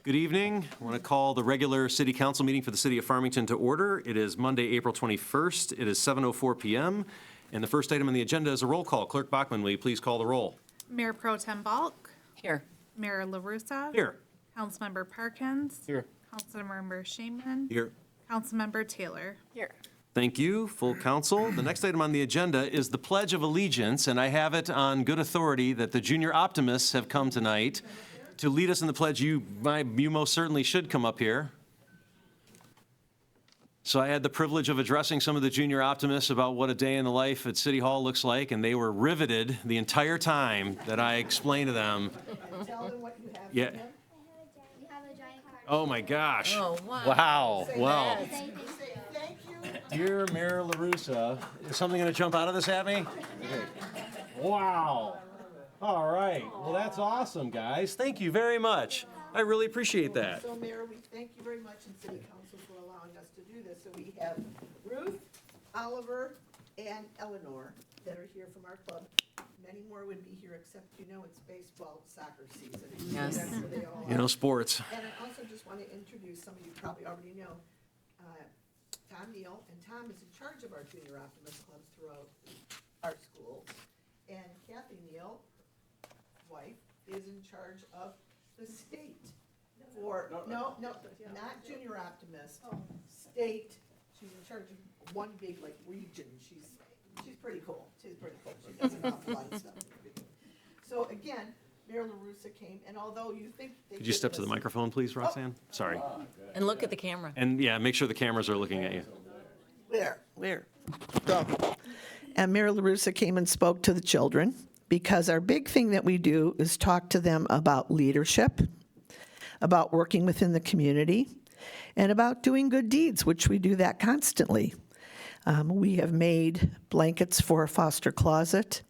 Good evening. I want to call the regular city council meeting for the city of Farmington to order. It is Monday, April 21st. It is 7:04 PM. And the first item on the agenda is a roll call. Clerk Bachman, will you please call the roll? Mayor Pro Tem Balk. Here. Mayor LaRussa. Here. Councilmember Parkins. Here. Councilmember Shaman. Here. Councilmember Taylor. Here. Thank you, full council. The next item on the agenda is the Pledge of Allegiance, and I have it on good authority that the junior optimists have come tonight to lead us in the pledge. You most certainly should come up here. So I had the privilege of addressing some of the junior optimists about what a day in the life at City Hall looks like, and they were riveted the entire time that I explained to them. Tell them what you have. Yeah. for them. We have a giant heart. Oh, my gosh. Oh, wow. Wow. Well, Say thank you. dear Mayor LaRussa, is something going to jump out of this at me? Wow. All right. Well, that's awesome, guys. Thank you very much. I really appreciate that. So Mayor, we thank you very much in City Council for allowing us to do this. So we have Ruth, Oliver, and Eleanor that are here from our club. Many more would be here, except it's baseball, soccer season. Yes. That's where they all You are. know, sports. And I also just want to introduce, some of you probably already know, Tom Neal, and Tom is in charge of our junior optimist clubs throughout our schools. And Kathy Neal, wife, is in charge of the state for, no, not junior optimist, state. She's in charge of one big like region. She's pretty cool. She's pretty cool. She does a lot of fun stuff. So again, Mayor LaRussa came, and although you think they Could you step to the us- microphone, please, Roxanne? Sorry. And look at the camera. And yeah, make sure the cameras are looking at you. Where? Go. And Mayor LaRussa came and spoke to the children, because our big thing that we do is talk to them about leadership, about working within the community, and about doing good deeds, which we do that constantly. We have made blankets for a foster closet.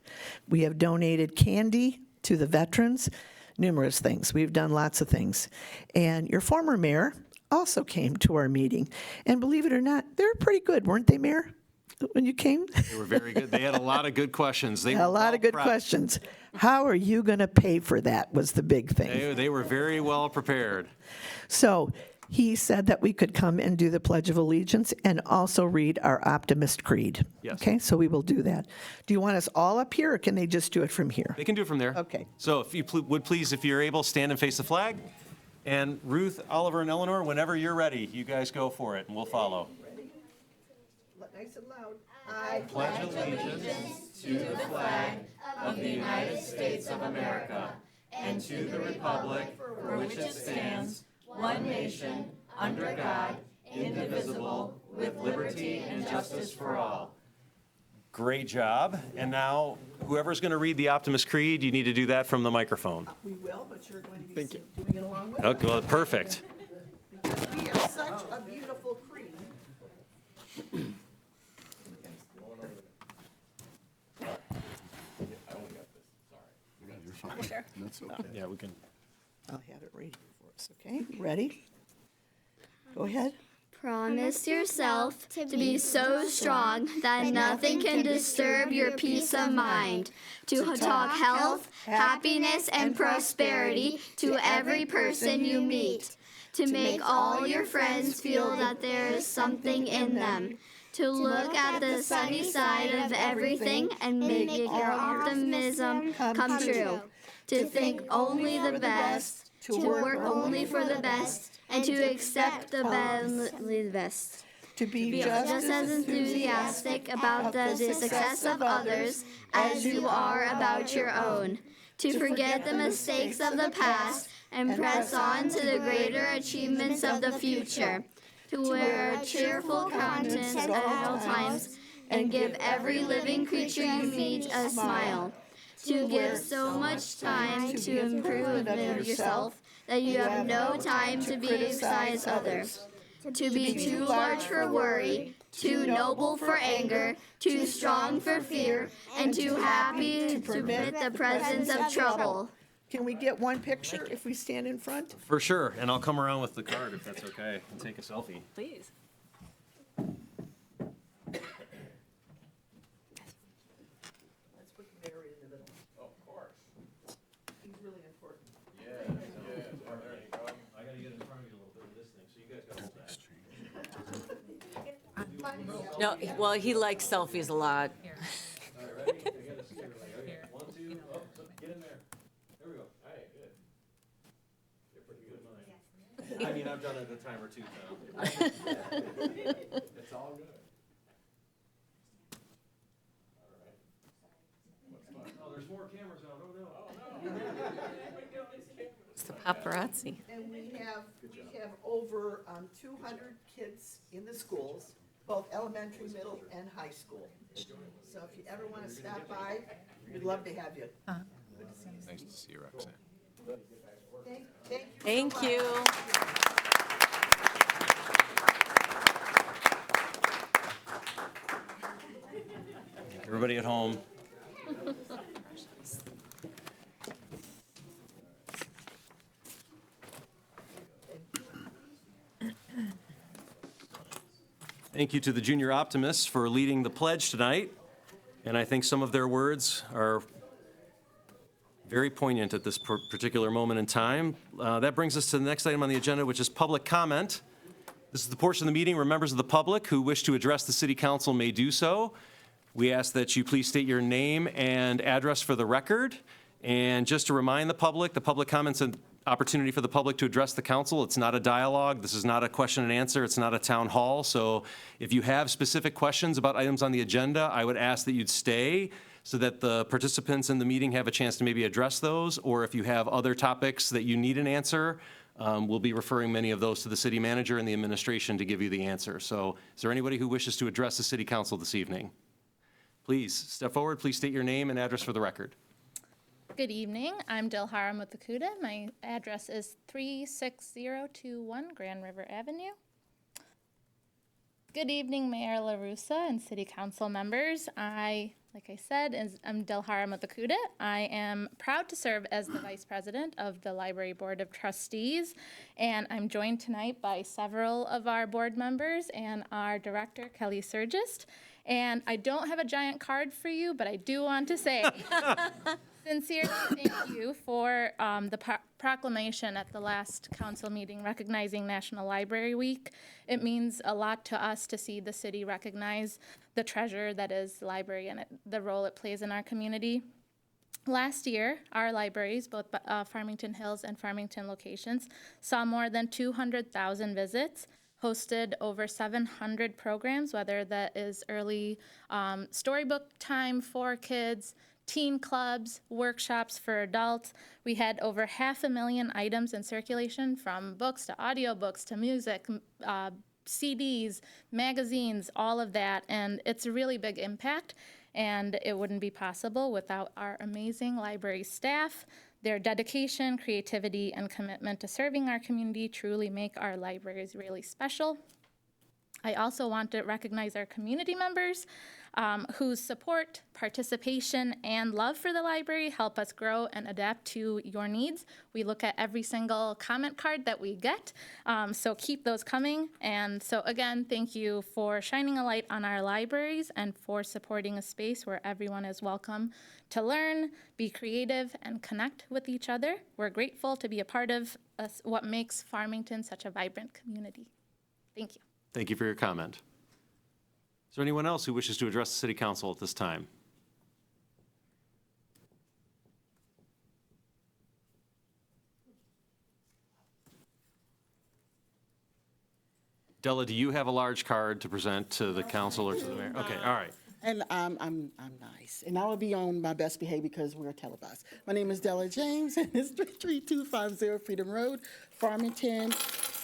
We have donated candy to the veterans, numerous things. We've done lots of things. And your former mayor also came to our meeting. And believe it or not, they were pretty good, weren't they, Mayor, when you came? They were very good. They had a lot of good questions. They were A lot of good well-prepped. questions. How are you going to pay for that was the big thing. They were very well prepared. So he said that we could come and do the Pledge of Allegiance and also read our Optimist Creed. Yes. Okay, so we will do that. Do you want us all up here, or can they just do it from here? They can do it from there. Okay. So if you would please, if you're able, stand and face the flag. And Ruth, Oliver, and Eleanor, whenever you're ready, you guys go for it, and we'll follow. Ready? Nice and loud. I Pledge allegiance to the flag of the United States of America and to the republic for which it stands, one nation, under God, indivisible, with liberty and justice for all. Great job. And now, whoever's going to read the Optimist Creed, you need to do that from the microphone. We will, but you're going to be doing it along with us. Okay, well, perfect. Because we have such a beautiful creed. Yeah, we can. I'll have it ready for us, okay? Ready? Go ahead. Promise yourself to be so strong that nothing can disturb your peace of mind. To talk health, happiness, and prosperity to every person you meet. To make all your friends feel that there is something in them. To look at the sunny side of everything and make your optimism come true. To think only the best, to work only for the best, and to accept the best. To be Be just as enthusiastic about the success of others as you are about your own. To forget the mistakes of the past and press on to the greater achievements of the future. To wear a cheerful countenance at all times and give every living creature you meet a smile. To give so much time to improve of yourself that you have no time to criticize others. To be too large for worry, too noble for anger, too strong for fear, and too happy to permit the presence of trouble. Can we get one picture if we stand in front? For sure, and I'll come around with the card if that's okay, and take a selfie. Please. Let's put Mary in the middle. Of course. He's really important. Yeah, there you go. I gotta get No, well, he likes selfies a lot. I mean, I've done it a time or two now. It's all good. Oh, there's more cameras out. Oh, no. It's the paparazzi. And we have over 200 kids in the schools, both elementary, middle, and high school. So if you ever want to stop by, we'd love to have you. Nice to see you, Roxanne. Thank you. Thank you. Everybody at home. Thank you to the Junior Optimists for leading the pledge tonight. And I think some of their words are very poignant at this particular moment in time. That brings us to the next item on the agenda, which is public comment. This is the portion of the meeting where members of the public who wish to address the city council may do so. We ask that you please state your name and address for the record. And just to remind the public comments an opportunity for the public to address the council. It's not a dialogue. This is not a question and answer. It's not a town hall. So if you have specific questions about items on the agenda, I would ask that you'd stay so that the participants in the meeting have a chance to maybe address those. Or if you have other topics that you need an answer, we'll be referring many of those to the city manager and the administration to give you the answer. So is there anybody who wishes to address the city council this evening? Please step forward. Please state your name and address for the record. Good evening. I'm Dilhara Muthakuda. My address is 36021 Grand River Avenue. Good evening, Mayor LaRussa and City Council members. Like I said, I'm Dilhara Muthakuda. I am proud to serve as the Vice President of the Library Board of Trustees, and I'm joined tonight by several of our board members and our director, Kelly Surgist. And I don't have a giant card for you, but I do want to say sincerely thank you for the proclamation at the last council meeting recognizing National Library Week. It means a lot to us to see the city recognize the treasure that is the library and the role it plays in our community. Last year, our libraries, both Farmington Hills and Farmington locations, saw more than 200,000 visits, hosted over 700 programs, whether that is early storybook time for kids, teen clubs, workshops for adults. We had over 500,000 items in circulation, from books to audiobooks to music, CDs, magazines, all of that, and it's a really big impact, and it wouldn't be possible without our amazing library staff. Their dedication, creativity, and commitment to serving our community truly make our libraries really special. I also want to recognize our community members whose support, participation, and love for the library help us grow and adapt to your needs. We look at every single comment card that we get, so keep those coming. And so again, thank you for shining a light on our libraries and for supporting a space where everyone is welcome to learn, be creative, and connect with each other. We're grateful to be a part of what makes Farmington such a vibrant community. Thank you. Thank you for your comment. Is there anyone else who wishes to address the city council at this time? Della, do you have a large card to present to the council or to the mayor? Okay, all right. And I'm nice, and I will be on my best behavior because we're televised. My name is Della James, and it's 33250 Freedom Road, Farmington.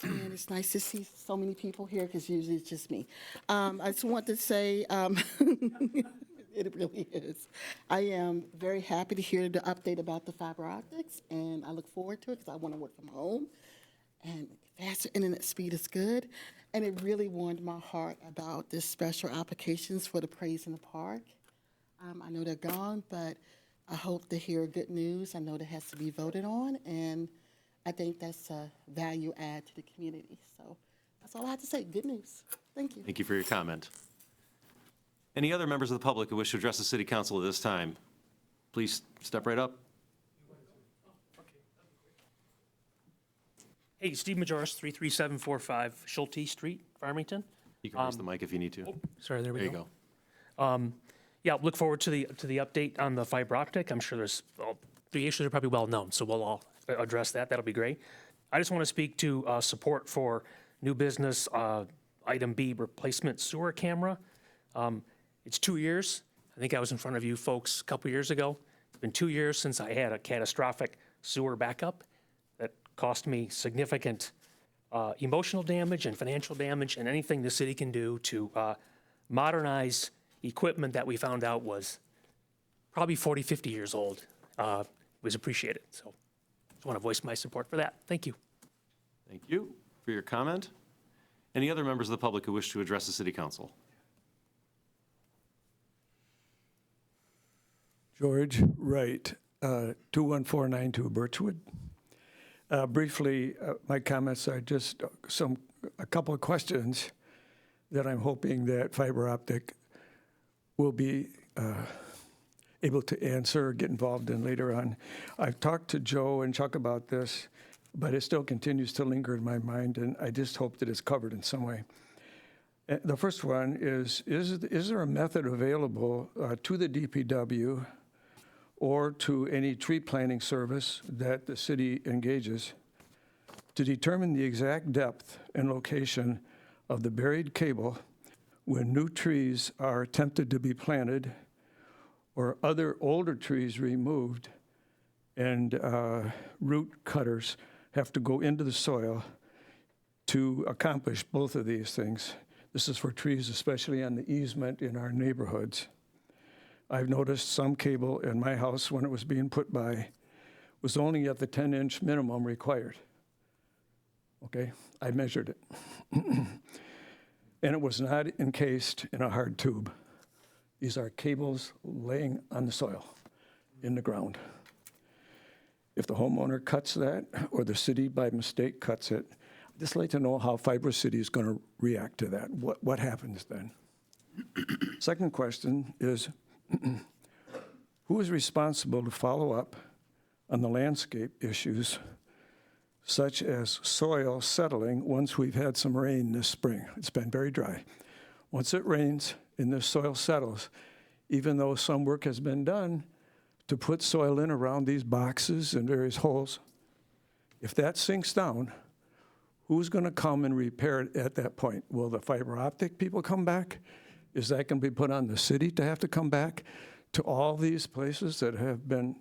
And it's nice to see so many people here because usually it's just me. I just want to say, it really is. I am very happy to hear the update about the fiber optics, and I look forward to it because I want to work from home. And faster internet speed is good. And it really warmed my heart about this special applications for the Praise in the Park. I know they're gone, but I hope to hear good news. I know that has to be voted on, and I think that's a value add to the community. So that's all I have to say. Good news. Thank you. Thank you for your comment. Any other members of the public who wish to address the city council at this time? Please step right up. Hey, Steve Majoris, 33745 Schulte Street, Farmington. You can raise the mic if you need to. Sorry, there we There go. you go. Yeah, look forward to the update on the fiber optic. I'm sure the issues are probably well known, so we'll all address that. That'll be great. I just want to speak to support for new business, item B, replacement sewer camera. It's 2 years. I think I was in front of you folks a couple years ago. It's been 2 years since I had a catastrophic sewer backup that cost me significant emotional damage and financial damage, and anything the city can do to modernize equipment that we found out was probably 40, 50 years old was appreciated. So just want to voice my support for that. Thank you. Thank you for your comment. Any other members of the public who wish to address the city council? George Wright, 21492 Birchwood. Briefly, my comments are just a couple of questions that I'm hoping that fiber optic will be able to answer or get involved in later on. I've talked to Joe and Chuck about this, but it still continues to linger in my mind, and I just hope that it's covered in some way. The first one is there a method available to the DPW or to any tree planting service that the city engages to determine the exact depth and location of the buried cable when new trees are attempted to be planted or other older trees removed and root cutters have to go into the soil to accomplish both of these things? This is for trees, especially on the easement in our neighborhoods. I've noticed some cable in my house when it was being put by was only at the 10-inch minimum required. Okay, I measured it. And it was not encased in a hard tube. These are cables laying on the soil, in the ground. If the homeowner cuts that, or the city by mistake cuts it, I'd just like to know how Fiber City is going to react to that. What happens then? Second question is, who is responsible to follow up on the landscape issues such as soil settling once we've had some rain this spring? It's been very dry. Once it rains and the soil settles, even though some work has been done to put soil in around these boxes and various holes, if that sinks down, who's going to come and repair it at that point? Will the fiber optic people come back? Is that going to be put on the city to have to come back to all these places that have been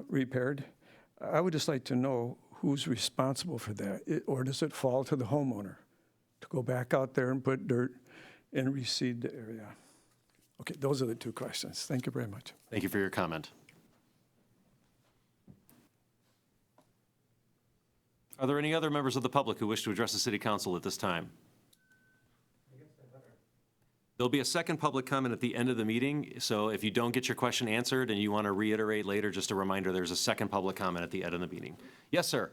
repaired? I would just like to know who's responsible for that, or does it fall to the homeowner to go back out there and put dirt and reseed the area? Okay, those are the two questions. Thank you very much. Thank you for your comment. Are there any other members of the public who wish to address the city council at this time? There'll be a second public comment at the end of the meeting, so if you don't get your question answered and you want to reiterate later, just a reminder, there's a second public comment at the end of the meeting. Yes, sir.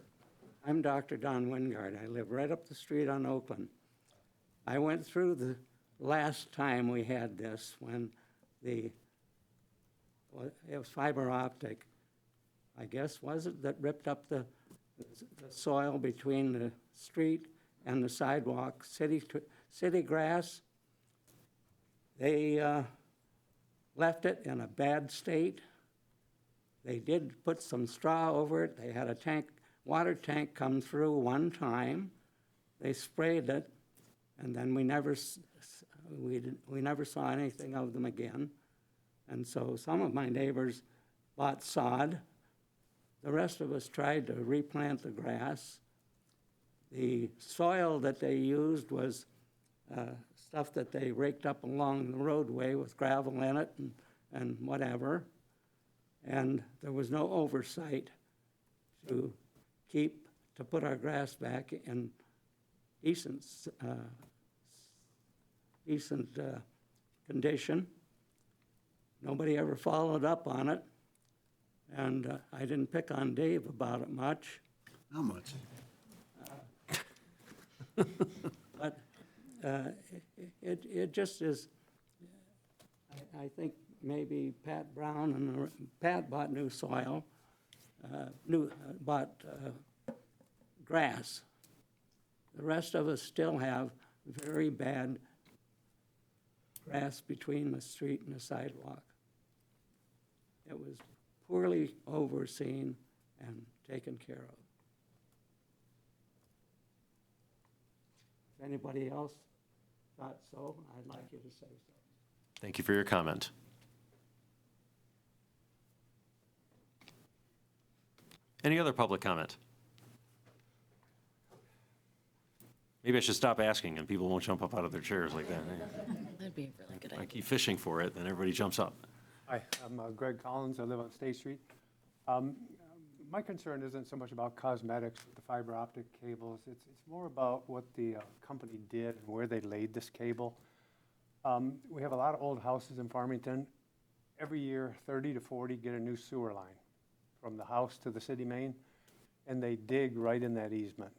I'm Dr. Don Wingard. I live right up the street on Oakland. I went through the last time we had this when it was fiber optic, I guess, was it, that ripped up the soil between the street and the sidewalk, city grass. They left it in a bad state. They did put some straw over it. They had a water tank come through one time. They sprayed it, and then we never saw anything of them again. And so some of my neighbors bought sod. The rest of us tried to replant the grass. The soil that they used was stuff that they raked up along the roadway with gravel in it and whatever. And there was no oversight to put our grass back in decent condition. Nobody ever followed up on it. And I didn't pick on Dave about it much. How much? But it just is, I think maybe Pat Brown and Pat bought new soil, bought grass. The rest of us still have very bad grass between the street and the sidewalk. It was poorly overseen and taken care of. If anybody else thought so, I'd like you to say so. Thank you for your comment. Any other public comment? Maybe I should stop asking and people won't jump up out of their chairs like that. That'd be a really good I idea. keep fishing for it, then everybody jumps up. Hi, I'm Greg Collins. I live on State Street. My concern isn't so much about cosmetics with the fiber optic cables. It's more about what the company did and where they laid this cable. We have a lot of old houses in Farmington. Every year, 30 to 40 get a new sewer line from the house to the city main, and they dig right in that easement.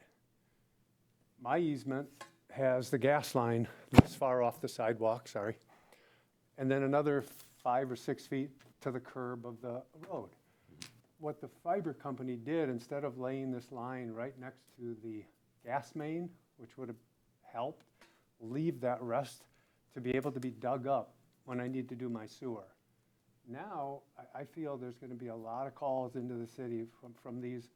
My easement has the gas line this far off the sidewalk, sorry, and then another 5 or 6 feet to the curb of the road. What the fiber company did, instead of laying this line right next to the gas main, which would have helped, leave that rest to be able to be dug up when I need to do my sewer. Now, I feel there's going to be a lot of calls into the city from these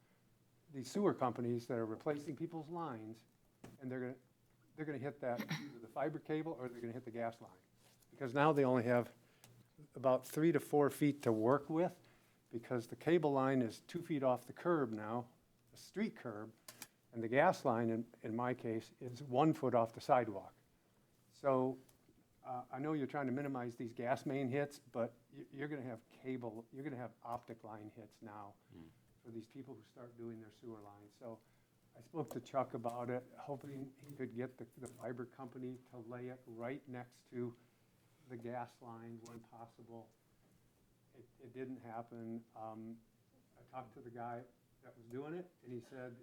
sewer companies that are replacing people's lines, and they're going to hit that either the fiber cable or they're going to hit the gas line. Because now they only have about 3 to 4 feet to work with, because the cable line is 2 feet off the curb now, the street curb, and the gas line, in my case, is 1 foot off the sidewalk. So I know you're trying to minimize these gas main hits, but you're going to have cable, you're going to have optic line hits now for these people who start doing their sewer lines. So I spoke to Chuck about it, hoping he could get the fiber company to lay it right next to the gas line when possible. It didn't happen. I talked to the guy that was doing it, and he said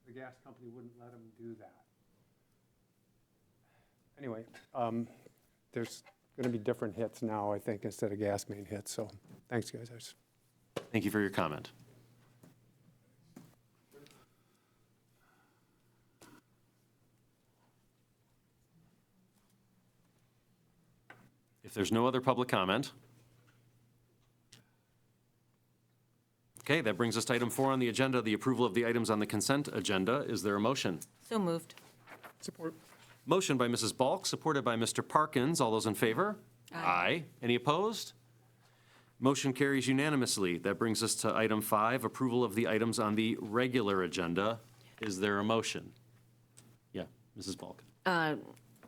the gas company wouldn't let him do that. Anyway, there's going to be different hits now, I think, instead of gas main hits. So thanks, guys. Thank you for your comment. If there's no other public comment, okay, that brings us to item 4 on the agenda, the approval of the items on the consent agenda. Is there a motion? So moved. Support. Motion by Mrs. Balk, supported by Mr. Parkins. All those in favor? Aye. Any opposed? Motion carries unanimously. That brings us to item 5, approval of the items on the regular agenda. Is there a motion? Yeah, Mrs. Balk.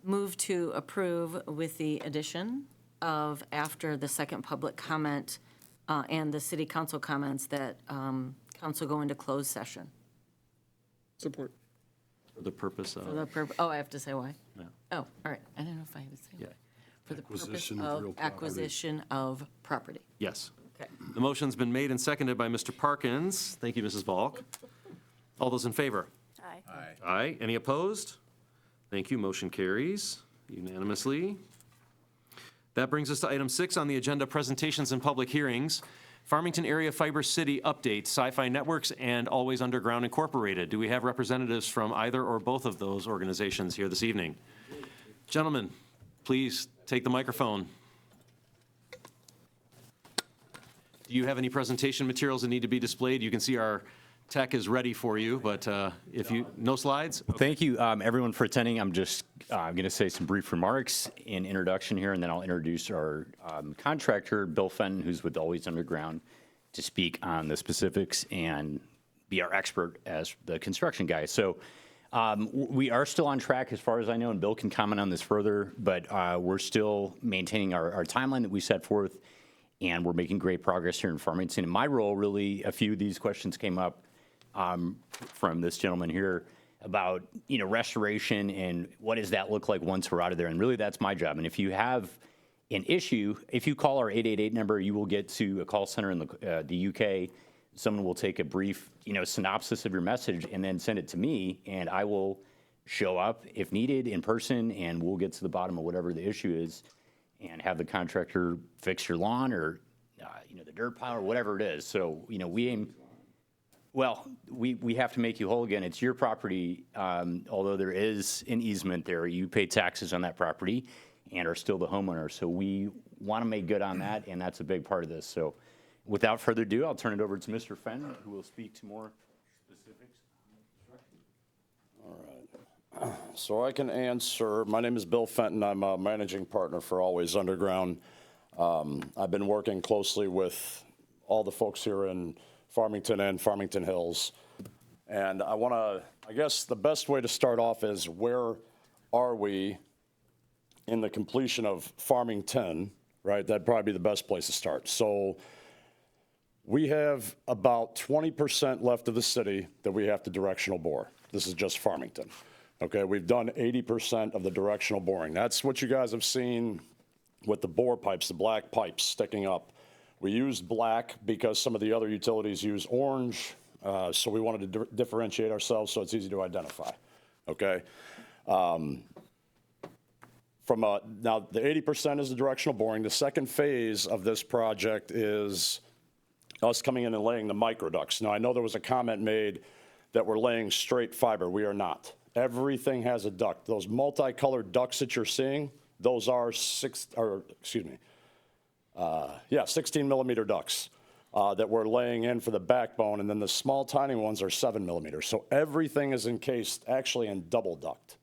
Move to approve with the addition of, after the second public comment and the city council comments, that council go into closed session. Support. For the purpose of, For the oh, I have to say why? No. Oh, all right. I don't know if I have to say Yeah. why. For the purpose Acquisition of real of property. acquisition of property. yes. Okay. The motion's been made and seconded by Mr. Parkins. Thank you, Mrs. Balk. All those in favor? Aye. Aye. Any opposed? Thank you. Motion carries unanimously. That brings us to item 6 on the agenda, presentations and public hearings. Farmington Area Fiber City Update, Sci-Fi Networks, and Always Underground Incorporated. Do we have representatives from either or both of those organizations here this evening? Gentlemen, please take the microphone. Do you have any presentation materials that need to be displayed? You can see our tech is ready for you, but if you, no slides? Thank you, everyone, for attending. I'm just going to say some brief remarks in introduction here, and then I'll introduce our contractor, Bill Fenton, who's with Always Underground, to speak on the specifics and be our expert as the construction guy. So we are still on track as far as I know, and Bill can comment on this further, but we're still maintaining our timeline that we set forth, and we're making great progress here in Farmington. In my role, really, a few of these questions came up from this gentleman here about, restoration and what does that look like once we're out of there. And really, that's my job. And if you have an issue, if you call our 888 number, you will get to a call center in the UK. Someone will take a brief, synopsis of your message and then send it to me, and I will show up if needed in person, and we'll get to the bottom of whatever the issue is and have the contractor fix your lawn or, the dirt pile or whatever it is. So, we aim. Well, we have to make you whole again. It's your property. Although there is an easement there, you pay taxes on that property and are still the homeowner. So we want to make good on that, and that's a big part of this. So without further ado, I'll turn it over to Mr. Fenn, who will speak to more specifics. So I can answer. My name is Bill Fenton. I'm a managing partner for Always Underground. I've been working closely with all the folks here in Farmington and Farmington Hills. And I guess the best way to start off is, where are we in the completion of Farmington, right? That'd probably be the best place to start. So we have about 20% left of the city that we have to directional bore. This is just Farmington. Okay, we've done 80% of the directional boring. That's what you guys have seen with the bore pipes, the black pipes sticking up. We used black because some of the other utilities use orange, so we wanted to differentiate ourselves so it's easy to identify. Okay. Now the 80% is the directional boring. The second phase of this project is us coming in and laying the microducts. Now I know there was a comment made that we're laying straight fiber. We are not. Everything has a duct. Those multicolored ducts that you're seeing, those are 16 millimeter ducts that we're laying in for the backbone, and then the small tiny ones are 7 millimeters. So everything is encased actually in double duct.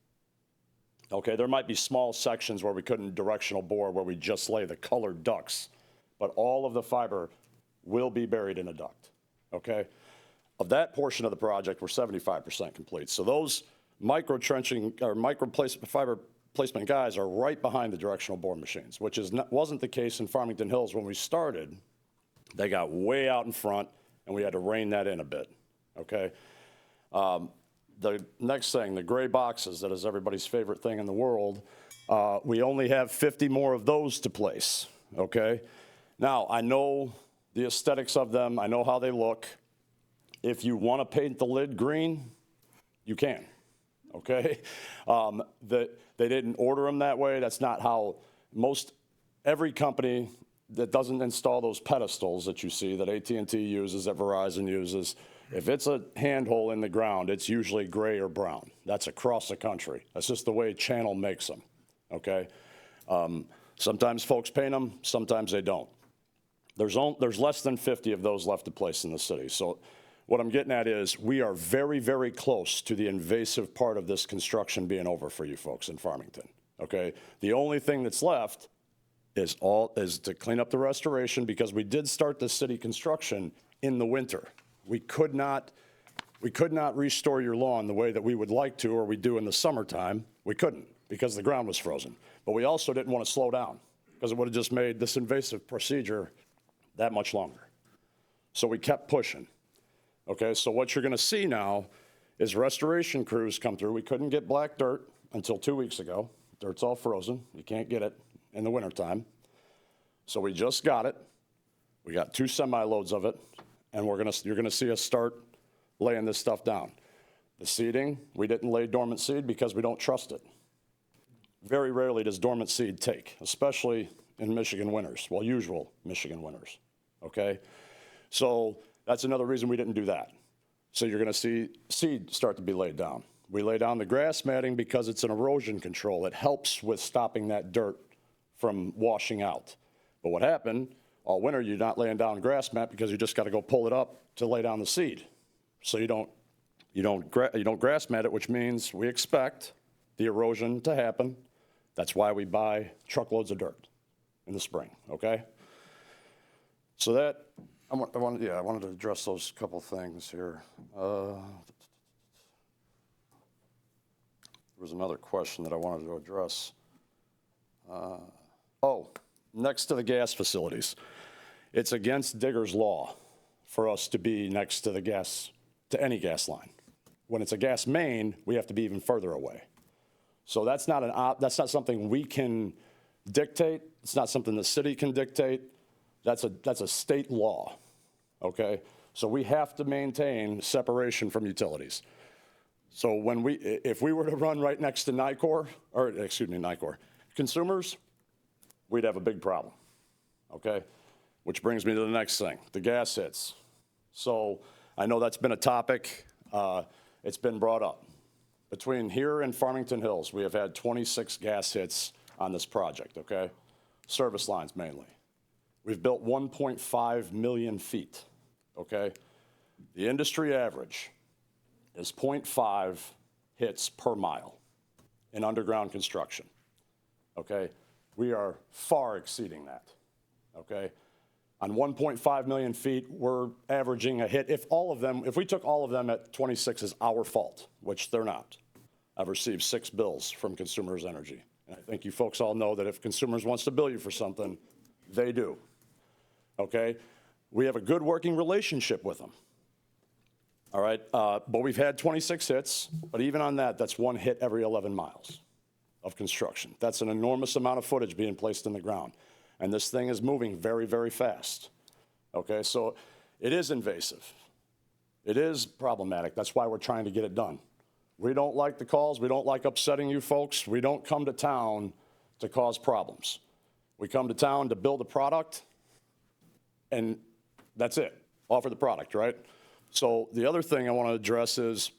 Okay, there might be small sections where we couldn't directional bore where we just lay the colored ducts, but all of the fiber will be buried in a duct. Okay, of that portion of the project, we're 75% complete. So those micro trenching or fiber placement guys are right behind the directional bore machines, which wasn't the case in Farmington Hills when we started. They got way out in front, and we had to rein that in a bit. Okay. The next thing, the gray boxes, that is everybody's favorite thing in the world. We only have 50 more of those to place. Okay. Now I know the aesthetics of them. I know how they look. If you want to paint the lid green, you can. Okay, they didn't order them that way. That's not how every company that doesn't install those pedestals that you see that AT&T uses, that Verizon uses, if it's a handhole in the ground, it's usually gray or brown. That's across the country. That's just the way Channel makes them. Okay, sometimes folks paint them, sometimes they don't. There's less than 50 of those left to place in the city. So what I'm getting at is, we are very, very close to the invasive part of this construction being over for you folks in Farmington. Okay, the only thing that's left is to clean up the restoration, because we did start the city construction in the winter. We could not restore your lawn the way that we would like to, or we do in the summertime. We couldn't, because the ground was frozen. But we also didn't want to slow down, because it would have just made this invasive procedure that much longer. So we kept pushing. Okay, so what you're going to see now is restoration crews come through. We couldn't get black dirt until 2 weeks ago. Dirt's all frozen. You can't get it in the wintertime. So we just got it. We got 2 semi-loads of it, and you're going to see us start laying this stuff down. The seeding, we didn't lay dormant seed because we don't trust it. Very rarely does dormant seed take, especially in Michigan winters, well, usual Michigan winters. Okay, so that's another reason we didn't do that. So you're going to see seed start to be laid down. We lay down the grass matting because it's an erosion control. It helps with stopping that dirt from washing out. But what happened, all winter you're not laying down grass mat because you just got to go pull it up to lay down the seed. So you don't grass mat it, which means we expect the erosion to happen. That's why we buy truckloads of dirt in the spring, okay? So that, I wanted to address those couple things here. There was another question that I wanted to address. Next to the gas facilities. It's against Digger's Law for us to be next to to any gas line. When it's a gas main, we have to be even further away. So that's not something we can dictate. It's not something the city can dictate. That's a state law, okay? So we have to maintain separation from utilities. So if we were to run right next to Nicor, consumers, we'd have a big problem, okay? Which brings me to the next thing, the gas hits. So I know that's been a topic. It's been brought up. Between here and Farmington Hills, we have had 26 gas hits on this project, okay? Service lines mainly. We've built 1.5 million feet, okay? The industry average is 0.5 hits per mile in underground construction, okay? We are far exceeding that, okay? On 1.5 million feet, we're averaging a hit. If we took all of them at 26 is our fault, which they're not. I've received 6 bills from Consumers Energy. And I think you folks all know that if Consumers wants to bill you for something, they do, okay? We have a good working relationship with them, all right? But we've had 26 hits, but even on that, that's 1 hit every 11 miles of construction. That's an enormous amount of footage being placed in the ground. And this thing is moving very, very fast, okay? So it is invasive. It is problematic. That's why we're trying to get it done. We don't like the calls. We don't like upsetting you folks. We don't come to town to cause problems. We come to town to build a product, and that's it. Offer the product, right? So the other thing I want to address is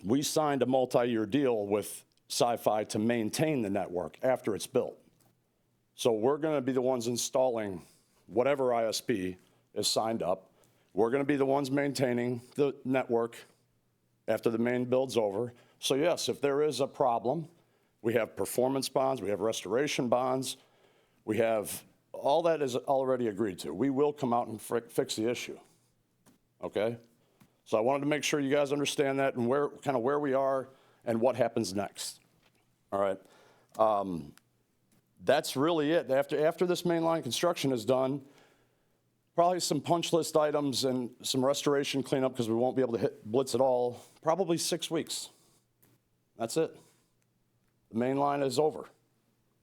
we signed a multi-year deal with Sci-Fi to maintain the network after it's built. So we're going to be the ones installing whatever ISP is signed up. We're going to be the ones maintaining the network after the main build's over. So yes, if there is a problem, we have performance bonds, we have restoration bonds, we have, all that is already agreed to. We will come out and fix the issue, okay? So I wanted to make sure you guys understand that and where we are and what happens next, all right? That's really it. After this mainline construction is done, probably some punch list items and some restoration cleanup because we won't be able to blitz it all, probably 6 weeks. That's it. The main line is over.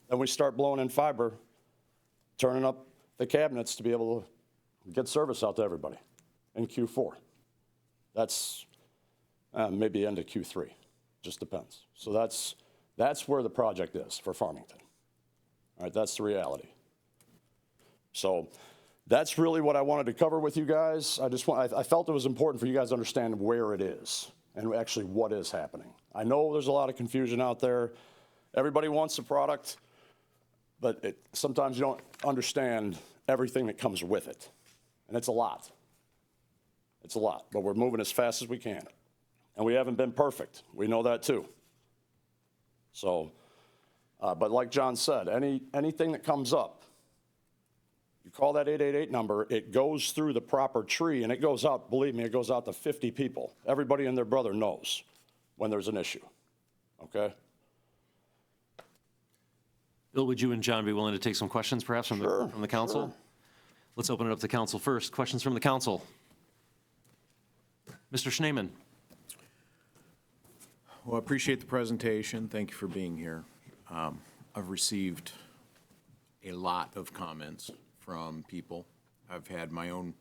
Then we start blowing in fiber, turning up the cabinets to be able to get service out to everybody in Q4. That's maybe end of Q3, just depends. So that's where the project is for Farmington. All right, that's the reality. So that's really what I wanted to cover with you guys. I felt it was important for you guys to understand where it is and actually what is happening. I know there's a lot of confusion out there. Everybody wants the product, but sometimes you don't understand everything that comes with it. And it's a lot. It's a lot, but we're moving as fast as we can. And we haven't been perfect. We know that too. So, but like John said, anything that comes up, you call that 888 number, it goes through the proper tree, and it goes out, believe me, it goes out to 50 people. Everybody and their brother knows when there's an issue, okay? Bill, would you and John be willing to take some questions perhaps from the council? Sure. Let's open it up to council first. Questions from the council. Mr. Schneeman. Well, I appreciate the presentation. Thank you for being here. I've received a lot of comments from people. I've had my own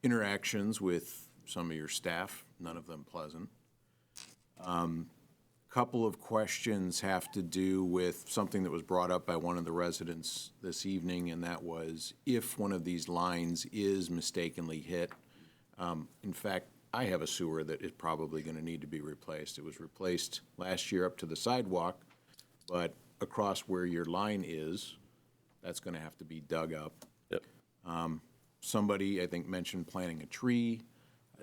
interactions with some of your staff, none of them pleasant. Couple of questions have to do with something that was brought up by one of the residents this evening, and that was if one of these lines is mistakenly hit. In fact, I have a sewer that is probably going to need to be replaced. It was replaced last year up to the sidewalk, but across where your line is, that's going to have to be dug up. Yep. Somebody, I think, mentioned planting a tree.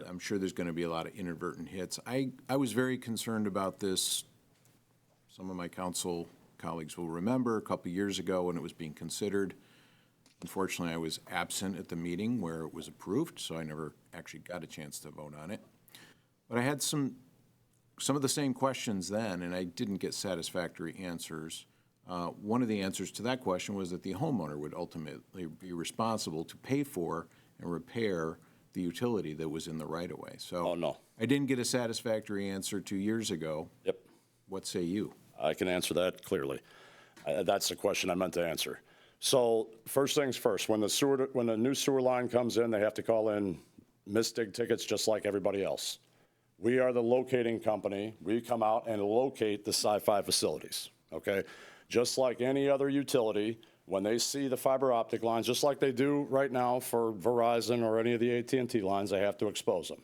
I'm sure there's going to be a lot of inadvertent hits. I was very concerned about this. Some of my council colleagues will remember a couple years ago when it was being considered. Unfortunately, I was absent at the meeting where it was approved, so I never actually got a chance to vote on it. But I had some of the same questions then, and I didn't get satisfactory answers. One of the answers to that question was that the homeowner would ultimately be responsible to pay for and repair the utility that was in the right-of-way. So Oh, no. I didn't get a satisfactory answer 2 years ago. Yep. What say you? I can answer that clearly. That's the question I meant to answer. So first things first, when the new sewer line comes in, they have to call in misdig tickets just like everybody else. We are the locating company. We come out and locate the Sci-Fi facilities, okay? Just like any other utility, when they see the fiber optic lines, just like they do right now for Verizon or any of the AT&T lines, they have to expose them.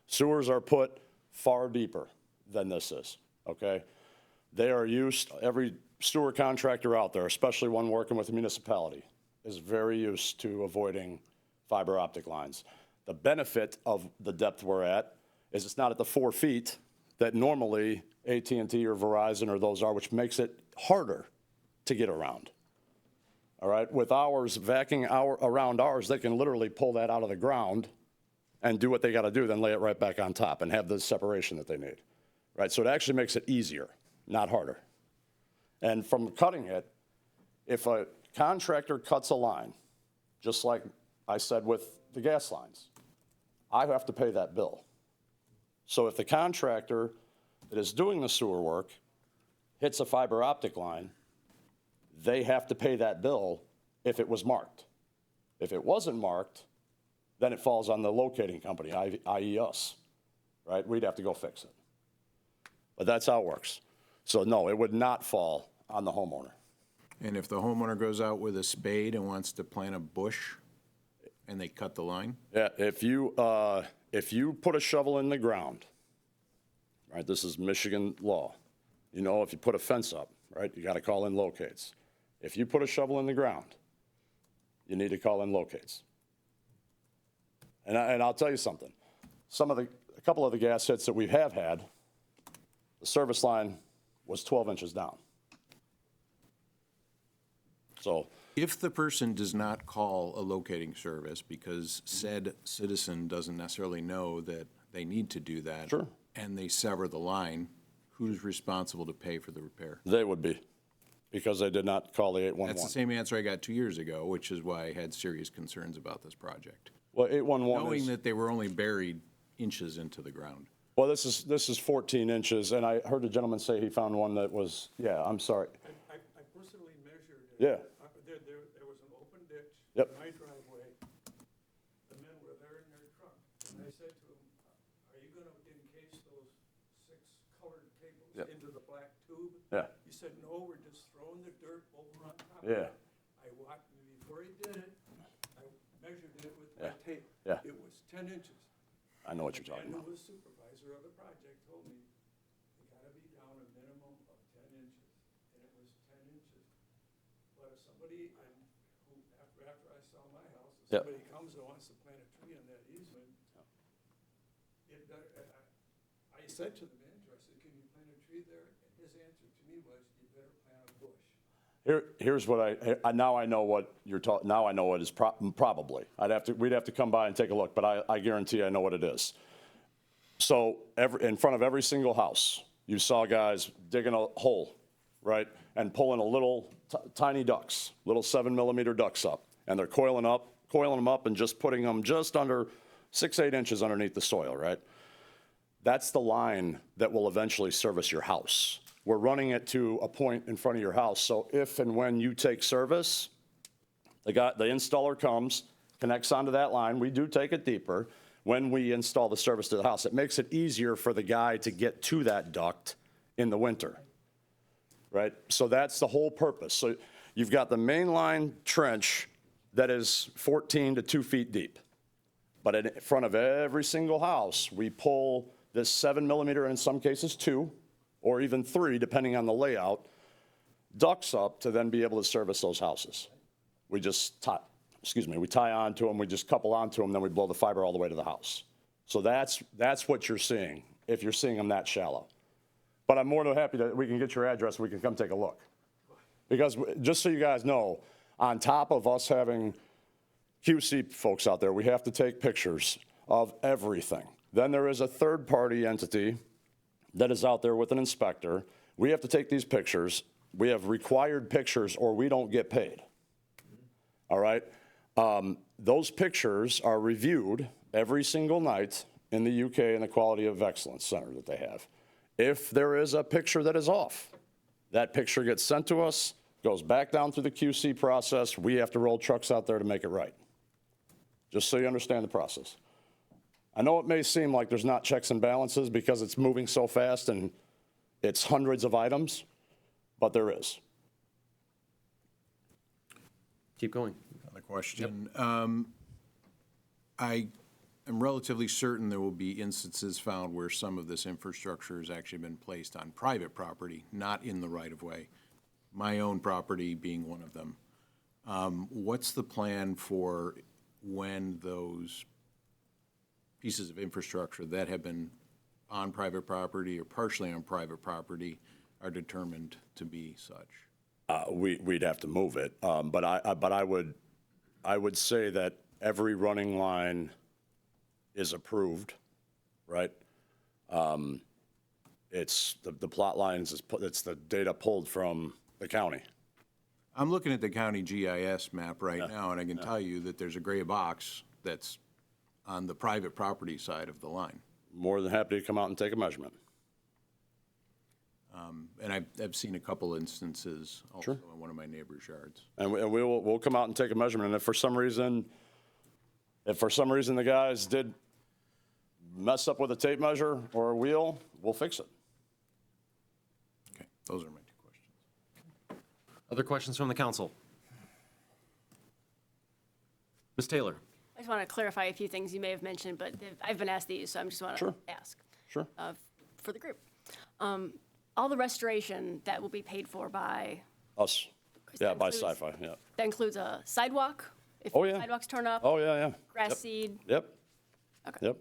Sewers are put far deeper than this is, okay? They are used, every sewer contractor out there, especially one working with a municipality, is very used to avoiding fiber optic lines. The benefit of the depth we're at is it's not at the 4 feet that normally AT&T or Verizon or those are, which makes it harder to get around. All right, with ours, vacuuming around ours, they can literally pull that out of the ground and do what they got to do, then lay it right back on top and have the separation that they need, right? So it actually makes it easier, not harder. And from cutting it, if a contractor cuts a line, just like I said with the gas lines, I have to pay that bill. So if the contractor that is doing the sewer work hits a fiber optic line, they have to pay that bill if it was marked. If it wasn't marked, then it falls on the locating company, i.e. us, right? We'd have to go fix it. But that's how it works. So no, it would not fall on the homeowner. And if the homeowner goes out with a spade and wants to plant a bush and they cut the line? Yeah, if you put a shovel in the ground, right, this is Michigan law. You know, if you put a fence up, right, you got to call in locates. If you put a shovel in the ground, you need to call in locates. And I'll tell you something. A couple of the gas hits that we have had, the service line was 12 inches down. So if the person does not call a locating service because said citizen doesn't necessarily know that they need to do that, sure, and they sever the line, who's responsible to pay for the repair? They would be, because they did not call the 811. That's the same answer I got 2 years ago, which is why I had serious concerns about this project. Well, 811 knowing that they were only buried inches into the ground. Well, this is 14 inches, and I heard a gentleman say he found one that was, yeah, I'm sorry. I personally measured it. Yeah. There was an open ditch Yep. in my driveway. The men were there in their truck, and I said to them, are you gonna encase those 6 colored cables Yep. into the black tube? Yeah. He said, no, we're just throwing the dirt over on top. Yeah. Of it. I watched, before he did it, I measured it with Yeah. my tape. Yeah. It was 10 inches. I know what you're talking And about. who was supervisor of the project told me, you gotta be down a minimum of 10 inches, and it was 10 inches. But if somebody, after I sell my house, if Yep. somebody comes and wants to plant a tree on that easement, it better, I said to the manager, I said, can you plant a tree there? And his answer to me was, you better plant a bush. Here's what now I know what you're talking, now I know what is probably. We'd have to come by and take a look, but I guarantee I know what it is. So in front of every single house, you saw guys digging a hole, right? And pulling a little tiny ducts, little 7mm ducts up. And they're coiling them up and just putting them just under 6-8 inches underneath the soil, right? That's the line that will eventually service your house. We're running it to a point in front of your house. So if and when you take service, the installer comes, connects onto that line. We do take it deeper when we install the service to the house. It makes it easier for the guy to get to that duct in the winter, right? So that's the whole purpose. So you've got the main line trench that is 14 to 2 feet deep. But in front of every single house, we pull this 7mm, and in some cases 2, or even 3, depending on the layout, ducts up to then be able to service those houses. We just we tie onto them, we just couple onto them, then we blow the fiber all the way to the house. So that's what you're seeing, if you're seeing them that shallow. But I'm more than happy that we can get your address, we can come take a look. Because just so you guys know, on top of us having QC folks out there, we have to take pictures of everything. Then there is a third-party entity that is out there with an inspector. We have to take these pictures. We have required pictures or we don't get paid. All right? Those pictures are reviewed every single night in the UK in the Quality of Excellence Center that they have. If there is a picture that is off, that picture gets sent to us, goes back down through the QC process. We have to roll trucks out there to make it right. Just so you understand the process. I know it may seem like there's not checks and balances because it's moving so fast and it's hundreds of items, but there is. Keep going. Another question. I I'm relatively certain there will be instances found where some of this infrastructure has actually been placed on private property, not in the right-of-way, my own property being one of them. What's the plan for when those pieces of infrastructure that have been on private property or partially on private property are determined to be such? We'd have to move it, but I would say that every running line is approved, right? It's the plot lines, it's the data pulled from the county. I'm looking at the county GIS map right now, and I can tell you that there's a gray box that's on the private property side of the line. More than happy to come out and take a measurement. And I've seen a couple instances also in one of my neighbor's yards. And we'll come out and take a measurement, and if for some reason the guys did mess up with a tape measure or a wheel, we'll fix it. Okay, those are my two questions. Other questions from the council? Ms. Taylor? I just want to clarify a few things you may have mentioned, but I've been asked these, so I just want to ask. Sure. For the group. All the restoration that will be paid for by, Us. Yeah, by Sci-Fi, yeah. that includes a sidewalk? If Oh, the yeah. sidewalks turn up? Oh, yeah. Grass Yep. seed? Yep. Okay. Yep.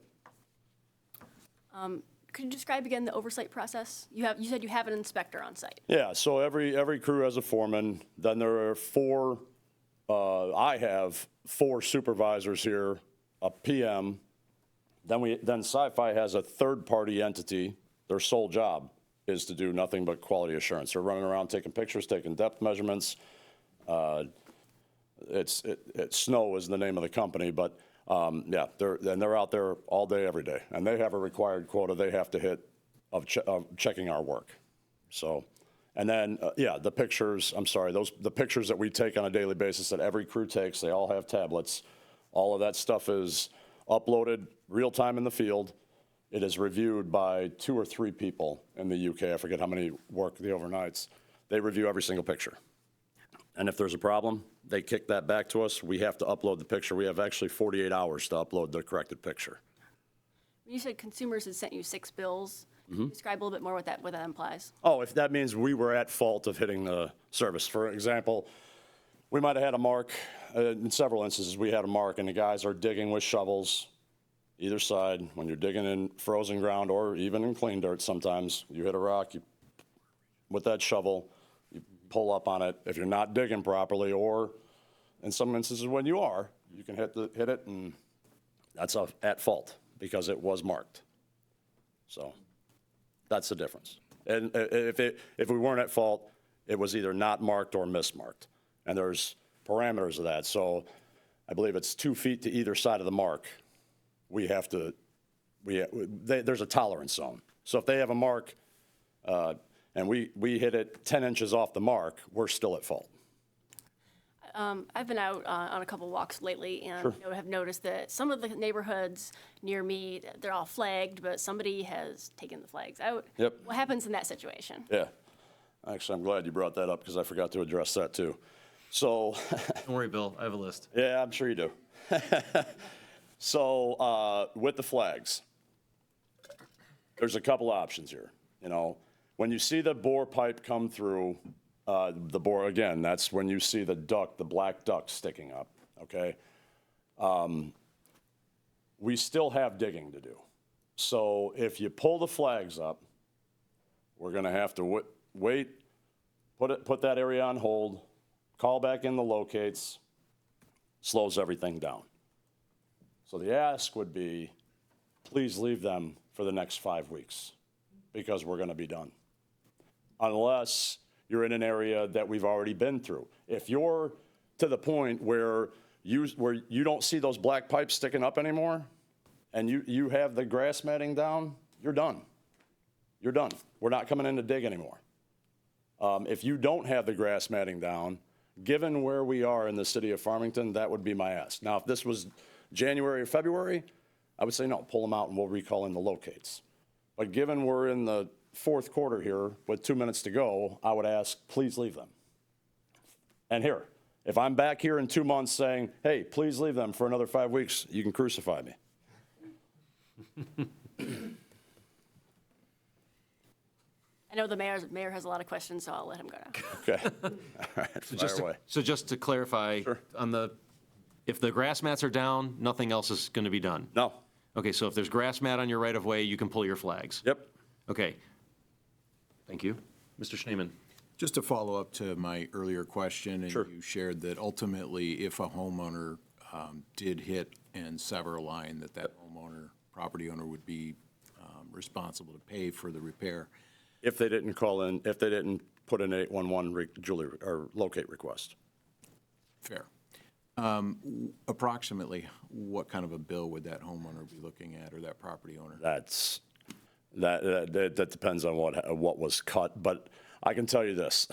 Could you describe again the oversight process? You said you have an inspector on site. Yeah, so every crew has a foreman, then there are four, I have four supervisors here, a PM, then Sci-Fi has a third-party entity, their sole job is to do nothing but quality assurance. They're running around taking pictures, taking depth measurements. Snow is the name of the company, but yeah, they're out there all day, every day, and they have a required quota they have to hit of checking our work. So, and then the pictures. I'm sorry, the pictures that we take on a daily basis that every crew takes. They all have tablets. All of that stuff is uploaded real time in the field. It is reviewed by 2 or 3 people in the UK. I forget how many work the overnights. They review every single picture. And if there's a problem, they kick that back to us. We have to upload the picture. We have actually 48 hours to upload the corrected picture. You said consumers had sent you 6 bills. Can you describe a little bit more what that implies? Oh, if that means we were at fault of hitting the service. For example, we might have had a mark. In several instances, we had a mark, and the guys are digging with shovels either side. When you're digging in frozen ground or even in clean dirt sometimes, you hit a rock, with that shovel, you pull up on it. If you're not digging properly, or in some instances when you are, you can hit it, and that's at fault because it was marked. So that's the difference. And if we weren't at fault, it was either not marked or mismarked. And there's parameters of that. So I believe it's 2 feet to either side of the mark. There's a tolerance zone. So if they have a mark and we hit it 10 inches off the mark, we're still at fault. I've been out on a couple walks lately and have noticed that some of the neighborhoods near me, they're all flagged, but somebody has taken the flags out. Yep. What happens in that situation? Yeah. Actually, I'm glad you brought that up because I forgot to address that too. So. Don't worry, Bill, I have a list. Yeah, I'm sure you do. So with the flags, there's a couple options here. When you see the bore pipe come through, the bore, again, that's when you see the duct, the black duct sticking up, okay? We still have digging to do. So if you pull the flags up, we're gonna have to wait, put that area on hold, call back in the locates, slows everything down. So the ask would be, please leave them for the next 5 weeks because we're gonna be done. Unless you're in an area that we've already been through. If you're to the point where you don't see those black pipes sticking up anymore and you have the grass matting down, you're done. You're done. We're not coming in to dig anymore. If you don't have the grass matting down, given where we are in the city of Farmington, that would be my ask. Now, if this was January or February, I would say no, pull them out and we'll recall in the locates. But given we're in the 4th quarter here with 2 minutes to go, I would ask, please leave them. And here, if I'm back here in 2 months saying, hey, please leave them for another 5 weeks, you can crucify me. I know the mayor has a lot of questions, so I'll let him go now. Okay. All right, fire away. So just to clarify, on the, if the grass mats are down, nothing else is going to be done? No. Okay, so if there's grass mat on your right-of-way, you can pull your flags? Yep. Okay. Thank you. Mr. Schneeman? Just to follow up to my earlier question, and you shared that ultimately, if a homeowner did hit and sever a line, that homeowner, property owner would be responsible to pay for the repair. If they didn't call in, if they didn't put in an 811 or locate request. Fair. Approximately, what kind of a bill would that homeowner be looking at, or that property owner? That depends on what was cut, but I can tell you this.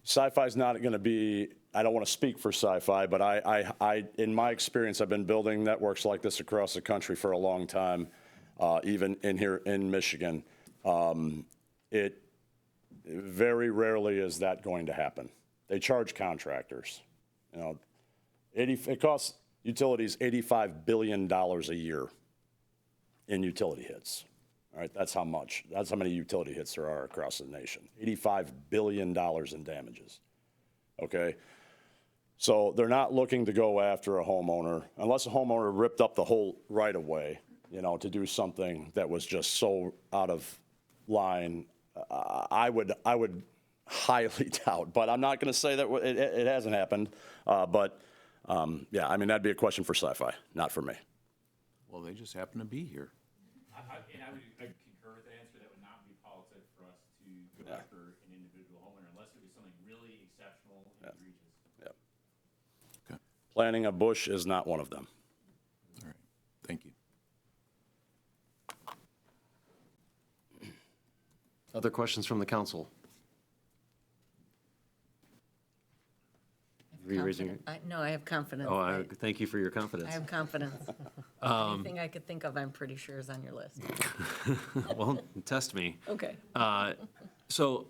Sci-Fi's not going to be, I don't want to speak for Sci-Fi, but I, in my experience, I've been building networks like this across the country for a long time, even in here in Michigan. It very rarely is that going to happen. They charge contractors. You know, it costs utilities $85 billion a year in utility hits. All right, that's how much. That's how many utility hits there are across the nation. $85 billion in damages. Okay? So they're not looking to go after a homeowner, unless a homeowner ripped up the whole right-of-way, you know, to do something that was just so out of line. I would highly doubt, but I'm not going to say that it hasn't happened. Yeah, I mean, that'd be a question for Sci-Fi, not for me. Well, they just happen to be here. And I would concur with the answer. That would not be politic for us to go after an individual homeowner unless it was something really exceptional and egregious. Yep. Okay. Planting a bush is not one of them. All right. Thank you. Other questions from the council? No, I have confidence. Oh, thank you for your confidence. I have confidence. Anything I could think of, I'm pretty sure is on your list. Well, test me. Okay. So,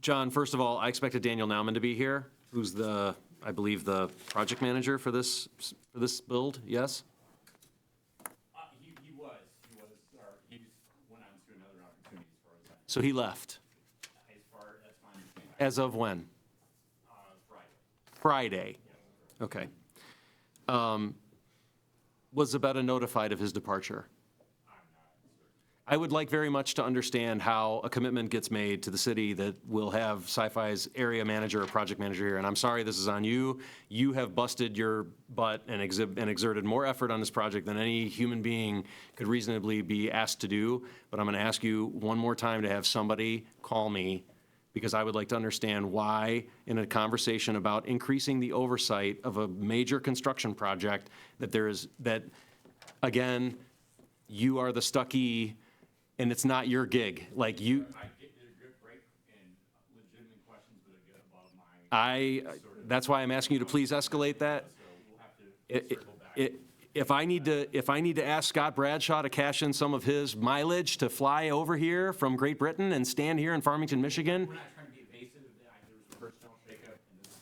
John, first of all, I expected Daniel Nauman to be here, who's I believe, the project manager for this build, yes? He went on to another opportunity as far as that. So he left. That's my understanding. As of when? Friday. Okay. Was Zabetta notified of his departure? I would like very much to understand how a commitment gets made to the city that will have Sci-Fi's area manager or project manager here. And I'm sorry, this is on you. You have busted your butt and exerted more effort on this project than any human being could reasonably be asked to do. But I'm going to ask you one more time to have somebody call me, because I would like to understand why, in a conversation about increasing the oversight of a major construction project, that again, you are the stuckey, and it's not your gig. Like you. I get a good break and legitimate questions, but I get above my. That's why I'm asking you to please escalate that. So we'll have to circle back. If I need to ask Scott Bradshaw to cash in some of his mileage to fly over here from Great Britain and stand here in Farmington, Michigan. We're not trying to be evasive. There was a personnel shakeup, and this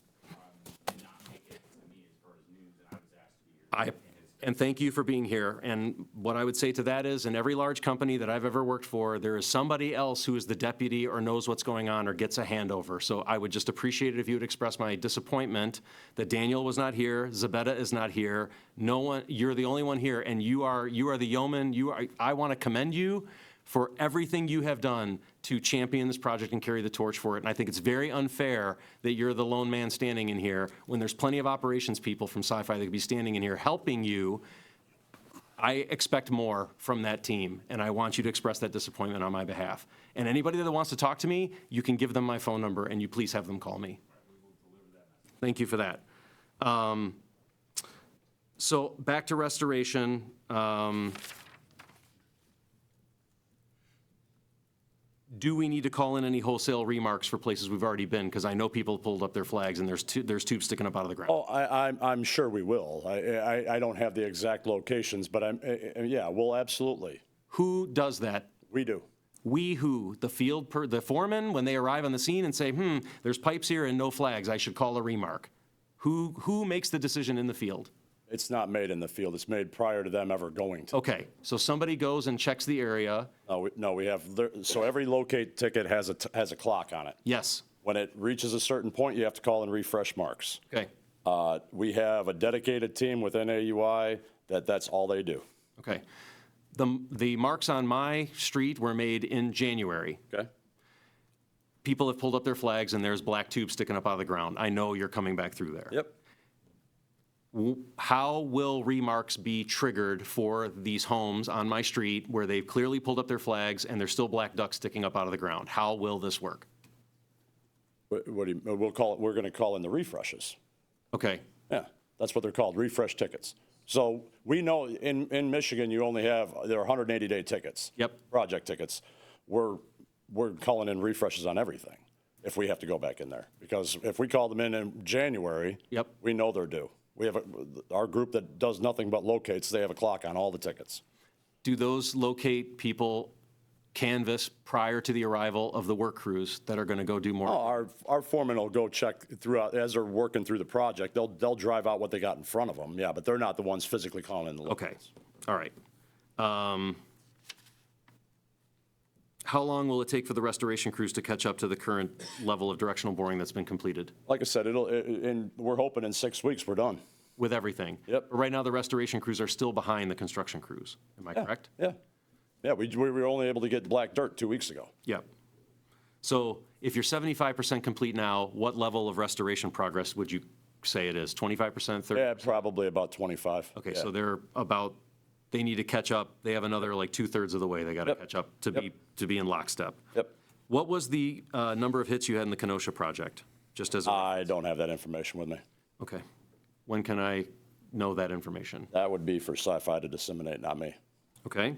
did not make it to me as far as news, and I was asked to be here. And thank you for being here. And what I would say to that is, in every large company that I've ever worked for, there is somebody else who is the deputy or knows what's going on or gets a handover. So I would just appreciate it if you would express my disappointment that Daniel was not here, Zabetta is not here. No one, you're the only one here, and you are the yeoman. I want to commend you for everything you have done to champion this project and carry the torch for it. And I think it's very unfair that you're the lone man standing in here when there's plenty of operations people from Sci-Fi that could be standing in here helping you. I expect more from that team, and I want you to express that disappointment on my behalf. And anybody that wants to talk to me, you can give them my phone number, and you please have them call me. Thank you for that. So back to restoration. Do we need to call in any wholesale remarks for places we've already been? Because I know people pulled up their flags and there's tubes sticking up out of the ground. Oh, I'm sure we will. I don't have the exact locations, but yeah, we'll absolutely. Who does that? We do. We who? The foreman, when they arrive on the scene and say, there's pipes here and no flags, I should call a remark. Who makes the decision in the field? It's not made in the field. It's made prior to them ever going to. Okay, so somebody goes and checks the area. No, we have, so every locate ticket has a clock on it. Yes. When it reaches a certain point, you have to call and refresh marks. Okay. We have a dedicated team within AUI that's all they do. Okay. The marks on my street were made in January. Okay. People have pulled up their flags and there's black tubes sticking up out of the ground. I know you're coming back through there. Yep. How will remarks be triggered for these homes on my street where they've clearly pulled up their flags and there's still black ducks sticking up out of the ground? How will this work? What do you, we're going to call in the refreshes. Okay. Yeah, that's what they're called, refresh tickets. So we know in Michigan, there are 180-day tickets. Yep. Project tickets. We're calling in refreshes on everything if we have to go back in there. Because if we call them in January, yep, we know they're due. We have our group that does nothing but locates, they have a clock on all the tickets. Do those locate people canvass prior to the arrival of the work crews that are going to go do more? Oh, our foreman will go check throughout, as they're working through the project, they'll drive out what they got in front of them, yeah, but they're not the ones physically calling in the locates. Okay, all right. How long will it take for the restoration crews to catch up to the current level of directional boring that's been completed? Like I said, we're hoping in 6 weeks we're done. With everything? Yep. But right now, the restoration crews are still behind the construction crews. Am I correct? Yeah. Yeah, we were only able to get black dirt 2 weeks ago. Yep. So if you're 75% complete now, what level of restoration progress would you say it is? 25%, 30%? Yeah, probably about 25. Okay, yeah. so they need to catch up. They have another like 2/3 of the way they got to catch up to be in lockstep. Yep. What was the number of hits you had in the Kenosha project? Just as I don't have that information with me. Okay. When can I know that information? That would be for Sci-Fi to disseminate, not me. Okay.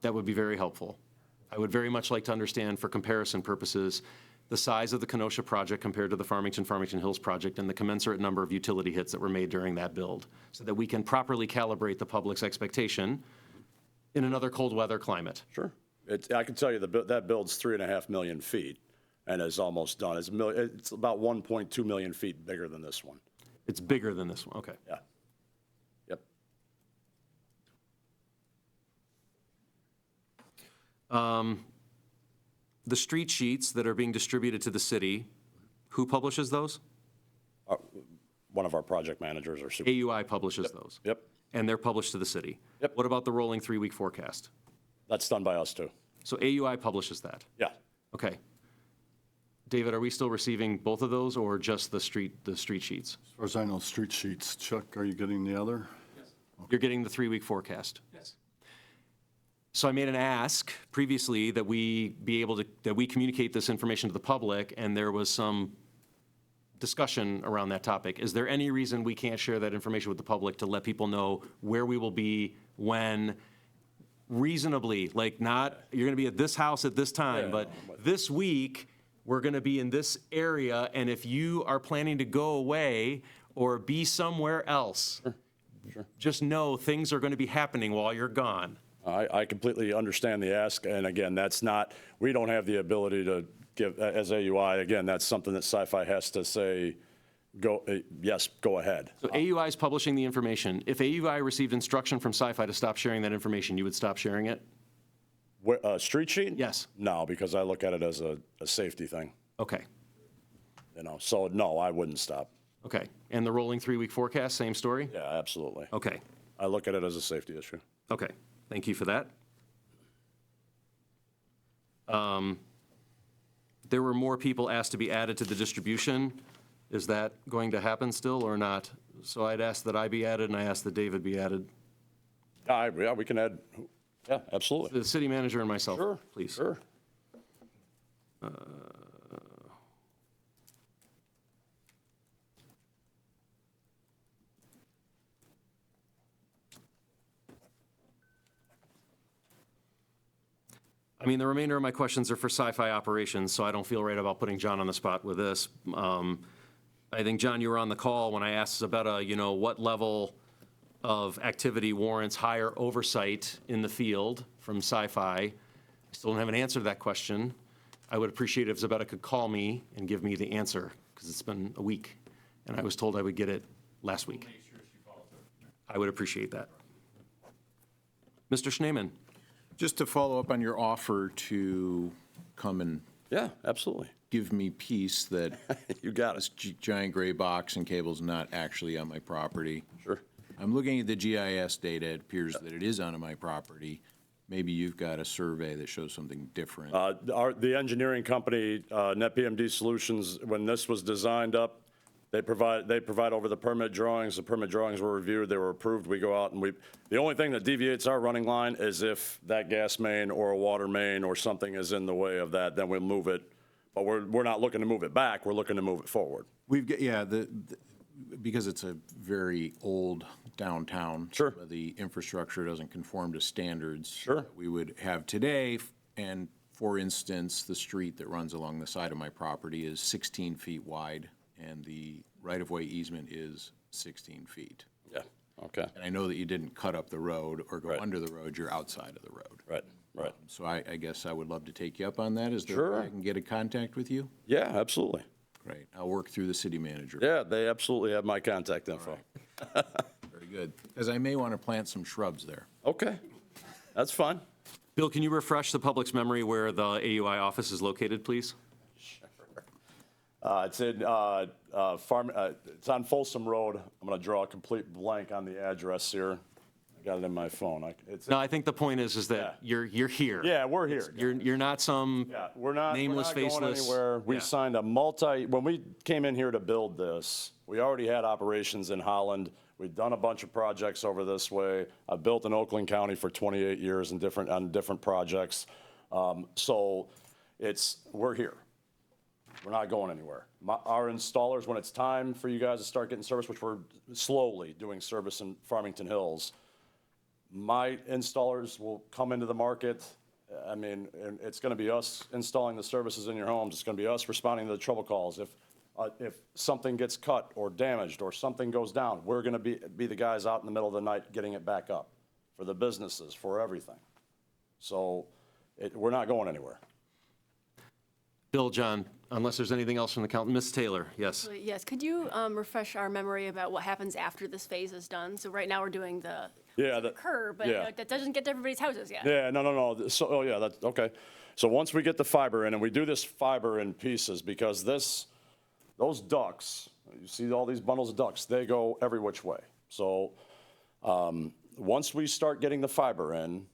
That would be very helpful. I would very much like to understand, for comparison purposes, the size of the Kenosha project compared to the Farmington Hills project and the commensurate number of utility hits that were made during that build, so that we can properly calibrate the public's expectation in another cold weather climate. Sure. I can tell you that build's 3.5 million feet and is almost done. It's about 1.2 million feet bigger than this one. It's bigger than this one, okay. Yeah. Yep. The street sheets that are being distributed to the city, who publishes those? One of our project managers or AUI publishes those? Yep. And they're published to the city? Yep. What about the rolling 3-week forecast? That's done by us too. So AUI publishes that? Yeah. Okay. David, are we still receiving both of those or just the street sheets? As far as I know, street sheets. Chuck, are you getting the other? Yes. You're getting the 3-week forecast? Yes. So I made an ask previously that we communicate this information to the public, and there was some discussion around that topic. Is there any reason we can't share that information with the public to let people know where we will be, when, reasonably, like not, you're going to be at this house at this time, but this week, we're going to be in this area, and if you are planning to go away or be somewhere else, just know things are going to be happening while you're gone. I completely understand the ask, and again, we don't have the ability to give, as AUI, again, that's something that Sci-Fi has to say, yes, go ahead. So AUI is publishing the information. If AUI received instruction from Sci-Fi to stop sharing that information, you would stop sharing it? Street sheet? Yes. No, because I look at it as a safety thing. Okay. So no, I wouldn't stop. Okay. And the rolling 3-week forecast, same story? Yeah, absolutely. Okay. I look at it as a safety issue. Okay. Thank you for that. There were more people asked to be added to the distribution. Is that going to happen still or not? So I'd ask that I be added, and I ask that David be added. Yeah, we can add. Yeah, absolutely. The city manager and myself, please. Sure. I mean, the remainder of my questions are for Sci-Fi operations, so I don't feel right about putting John on the spot with this. I think, John, you were on the call when I asked Isabella, what level of activity warrants higher oversight in the field from Sci-Fi. I still don't have an answer to that question. I would appreciate if Zabetta could call me and give me the answer, because it's been a week, and I was told I would get it last week. I would appreciate that. Mr. Schneeman? Just to follow up on your offer to come and Yeah, absolutely. give me peace that You got this it. giant gray box and cable's not actually on my property. Sure. I'm looking at the GIS data. It appears that it is on my property. Maybe you've got a survey that shows something different. The engineering company, NetPMD Solutions, when this was designed up, they provide over the permit drawings. The permit drawings were reviewed, they were approved. We go out and the only thing that deviates our running line is if that gas main or a water main or something is in the way of that, then we'll move it. But we're not looking to move it back, we're looking to move it forward. We've got, yeah, because it's a very old downtown. Sure. The infrastructure doesn't conform to standards. Sure. that we would have today. And for instance, the street that runs along the side of my property is 16 feet wide, and the right-of-way easement is 16 feet. Yeah, okay. And I know that you didn't cut up the road or go under the road, you're outside of the road. Right. So I guess I would love to take you up on that. Is there a Sure. way I can get in contact with you? Yeah, absolutely. Great. I'll work through the city manager. Yeah, they absolutely have my contact info. Very good. Because I may want to plant some shrubs there. Okay, that's fine. Bill, can you refresh the public's memory where the AUI office is located, please? It's in it's on Folsom Road. I'm going to draw a complete blank on the address here. I got it in my phone. No, I think the point is that you're here. Yeah, we're here. You're not some We're not nameless, going faceless. anywhere. We Yeah. signed when we came in here to build this, we already had operations in Holland. We've done a bunch of projects over this way. I've built in Oakland County for 28 years on different projects. So we're here. We're not going anywhere. Our installers, when it's time for you guys to start getting service, which we're slowly doing service in Farmington Hills, my installers will come into the market. I mean, and it's going to be us installing the services in your homes. It's going to be us responding to the trouble calls. If something gets cut or damaged or something goes down, we're going to be the guys out in the middle of the night getting it back up for the businesses, for everything. So we're not going anywhere. Bill, John, unless there's anything else from the council. Ms. Taylor, yes. So, yes, could you refresh our memory about what happens after this phase is done? So right now we're doing the curb, but that doesn't get to everybody's houses yet. Yeah, no. So, that's okay. So once we get the fiber in, and we do this fiber in pieces, because those ducts, you see all these bundles of ducts, they go every which way. So once we start getting the fiber in,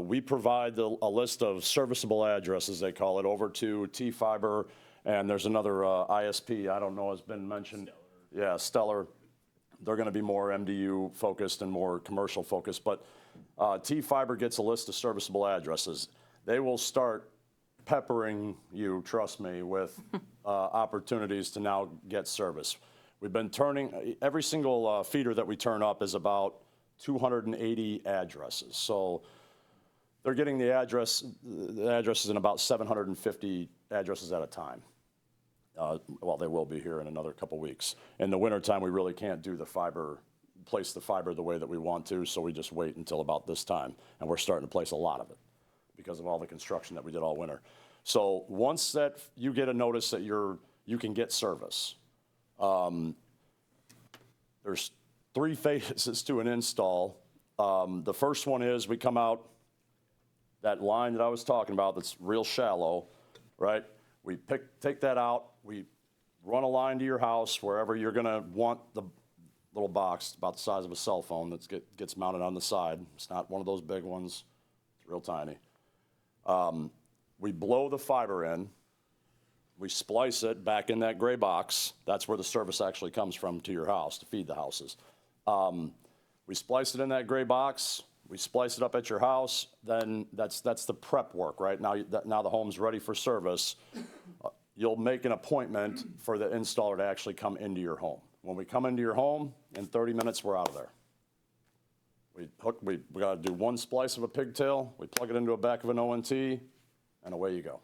we provide a list of serviceable addresses, they call it, over to T-Fiber, and there's another ISP, I don't know, has been mentioned. Stellar. Yeah, Stellar. They're going to be more MDU focused and more commercial focused, but T-Fiber gets a list of serviceable addresses. They will start peppering you, trust me, with opportunities to now get service. We've been turning, every single feeder that we turn up is about 280 addresses. So they're getting the addresses in about 750 addresses at a time. Well, they will be here in another couple weeks. In the wintertime, we really can't do place the fiber the way that we want to, so we just wait until about this time. And we're starting to place a lot of it because of all the construction that we did all winter. So once that you get a notice that you can get service, there's 3 phases to an install. The first one is we come out, that line that I was talking about that's real shallow, right? We take that out, we run a line to your house, wherever you're gonna want the little box about the size of a cell phone that gets mounted on the side. It's not one of those big ones, it's real tiny. We blow the fiber in, we splice it back in that gray box. That's where the service actually comes from to your house to feed the houses. We splice it in that gray box, we splice it up at your house, then that's the prep work, right? Now the home's ready for service. You'll make an appointment for the installer to actually come into your home. When we come into your home, in 30 minutes, we're out of there. We gotta do one splice of a pigtail, we plug it into the back of an ONT, and away you go.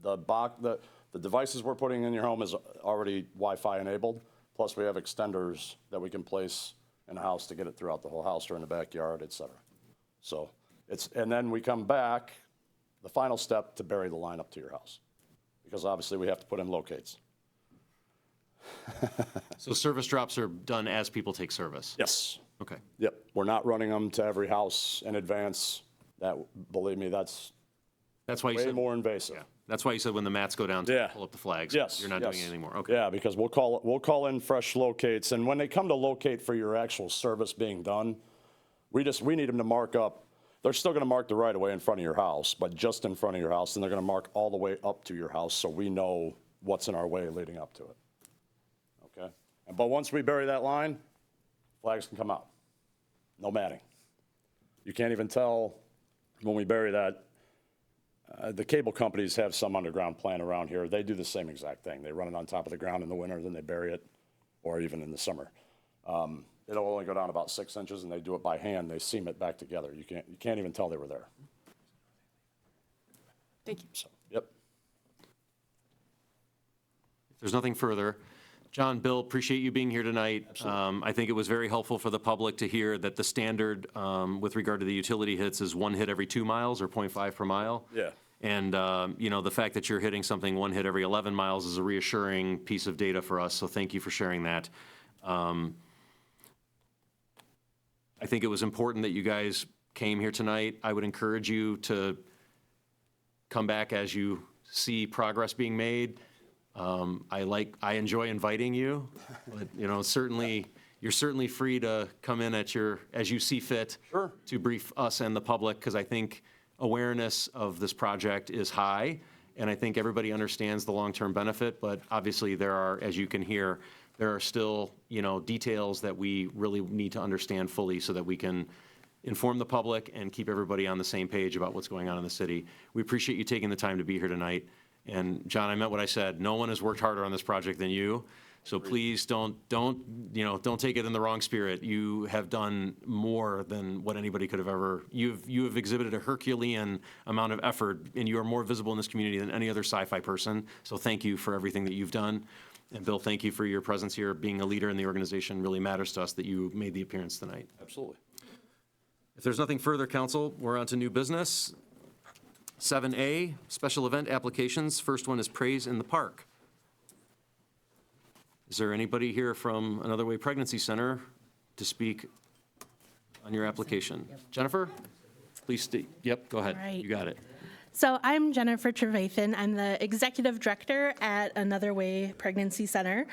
The devices we're putting in your home is already Wi-Fi enabled, plus we have extenders that we can place in the house to get it throughout the whole house or in the backyard, et cetera. So and then we come back the final step to bury the line up to your house. Because obviously we have to put in locates. So service drops are done as people take service? Yes. Okay. Yep. We're not running them to every house in advance. That, believe me, that's why you way said, more invasive. that's why you said when the mats go down to pull up the flags. Yes. You're not yes. doing it anymore. Okay. Yeah, because we'll call in fresh locates, and when they come to locate for your actual service being done, we need them to mark up. They're still going to mark the right of way in front of your house, but just in front of your house, and they're going to mark all the way up to your house, so we know what's in our way leading up to it. Okay. But once we bury that line, flags can come out. No matting. You can't even tell when we bury that. The cable companies have some underground plant around here. They do the same exact thing. They run it on top of the ground in the winter, then they bury it, or even in the summer. It'll only go down about 6 inches, and they do it by hand. They seam it back together. You can't even tell they were there. Thank you. So, yep. If there's nothing further, John, Bill, appreciate you being here tonight. I think it was very helpful for the public to hear that the standard with regard to the utility hits is 1 hit every 2 miles or 0.5 per mile. Yeah. And, you know, the fact that you're hitting something 1 hit every 11 miles is a reassuring piece of data for us, so thank you for sharing that. I think it was important that you guys came here tonight. I would encourage you to come back as you see progress being made. I enjoy inviting you, but, you know, you're certainly free to come in as you see fit. Sure. To brief us and the public, because I think awareness of this project is high, and I think everybody understands the long-term benefit, but obviously there are, as you can hear, there are still, you know, details that we really need to understand fully so that we can inform the public and keep everybody on the same page about what's going on in the city. We appreciate you taking the time to be here tonight. And John, I meant what I said. No one has worked harder on this project than you. So please don't take it in the wrong spirit. You have done more than what anybody could have ever. You have exhibited a Herculean amount of effort, and you are more visible in this community than any other sci-fi person. So thank you for everything that you've done. And Bill, thank you for your presence here. Being a leader in the organization really matters to us that you made the appearance tonight. Absolutely. If there's nothing further, council, we're on to new business. 7A, special event applications. First one is Praise in the Park. Is there anybody here from Another Way Pregnancy Center to speak on your application? Jennifer, please state. Yep, go ahead. Right. You got it. So I'm Jennifer Trevathan. I'm the executive director at Another Way Pregnancy Center.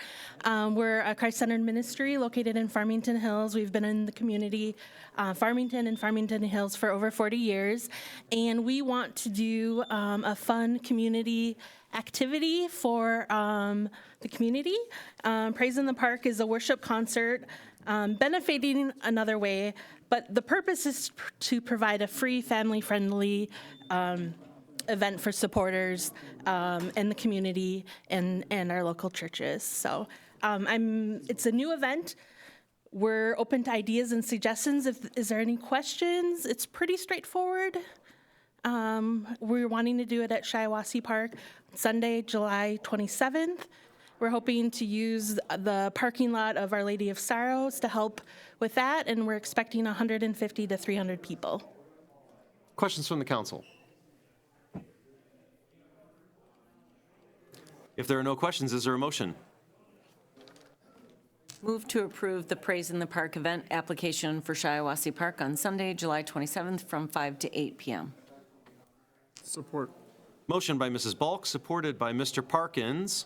We're a Christ-centered ministry located in Farmington Hills. We've been in the community, Farmington and Farmington Hills, for over 40 years. And we want to do a fun community activity for the community. Praise in the Park is a worship concert benefiting Another Way, but the purpose is to provide a free, family-friendly event for supporters and the community and our local churches. So it's a new event. We're open to ideas and suggestions. Is there any questions? It's pretty straightforward. We're wanting to do it at Shiawassee Park Sunday, July 27th. We're hoping to use the parking lot of Our Lady of Sorrows to help with that, and we're expecting 150 to 300 people. Questions from the council? If there are no questions, is there a motion? Move to approve the Praise in the Park event application for Shiawassee Park on Sunday, July 27th from 5 to 8 p.m. Support. Motion by Mrs. Balk, supported by Mr. Parkins.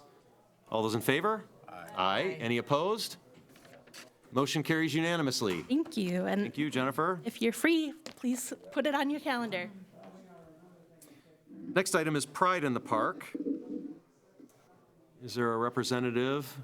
All those in favor? Aye. Any opposed? Motion carries unanimously. Thank you. And Thank you, Jennifer. if you're free, please put it on your calendar. Next item is Pride in the Park. Is there a representative?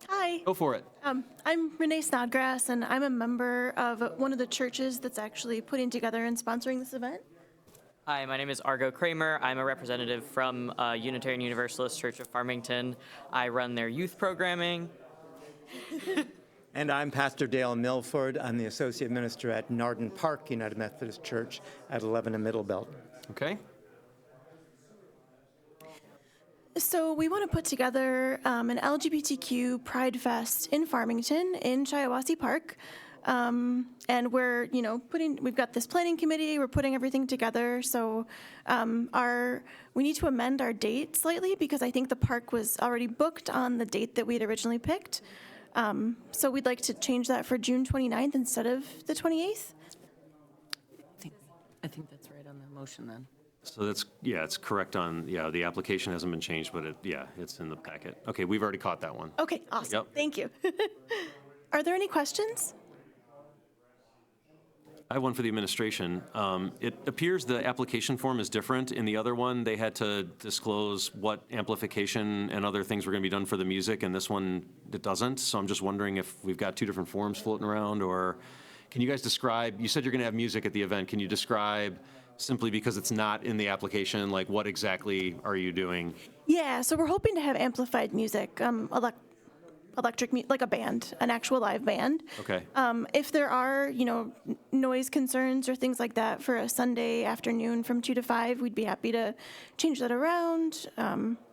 Hi. Go for it. I'm Renee Snodgrass, and I'm a member of one of the churches that's actually putting together and sponsoring this event. Hi, my name is Argo Kramer. I'm a representative from Unitarian Universalist Church of Farmington. I run their youth programming. And I'm Pastor Dale Milford. I'm the associate minister at Narden Park United Methodist Church at 11 and Middle Belt. Okay. So we want to put together an LGBTQ Pride Fest in Farmington in Shiawassee Park. And we're, we've got this planning committee, we're putting everything together. So we need to amend our date slightly because I think the park was already booked on the date that we'd originally picked. So we'd like to change that for June 29th instead of the 28th. I think that's right on the motion then. So that's, it's correct on, the application hasn't been changed, but it's in the packet. Okay, we've already caught that one. Okay, awesome. Yep. Thank you. Are there any questions? I have one for the administration. It appears the application form is different. In the other one, they had to disclose what amplification and other things were going to be done for the music, and this one, it doesn't. So I'm just wondering if we've got two different forms floating around, or can you guys describe, you said you're going to have music at the event. Can you describe, simply because it's not in the application, like what exactly are you doing? Yeah, so we're hoping to have amplified music, like a band, an actual live band. Okay. If there are, noise concerns or things like that for a Sunday afternoon from 2 to 5, we'd be happy to change that around.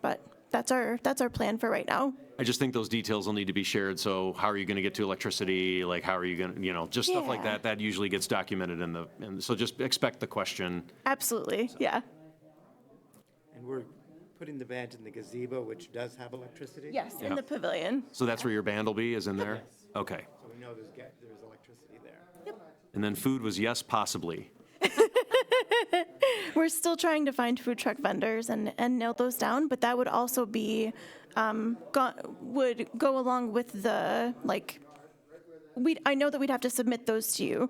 But that's our plan for right now. I just think those details will need to be shared. So how are you going to get to electricity? Like, how are you going to, just stuff like that. That usually gets documented and so just expect the question. Absolutely, yeah. And we're putting the band in the gazebo, which does have electricity? Yes, in the pavilion. So that's where your band will be, is in there? Yes. Okay. So we know there's electricity there. And then food was yes, possibly. We're still trying to find food truck vendors and nail those down, but that would also be, would go along with the, I know that we'd have to submit those to you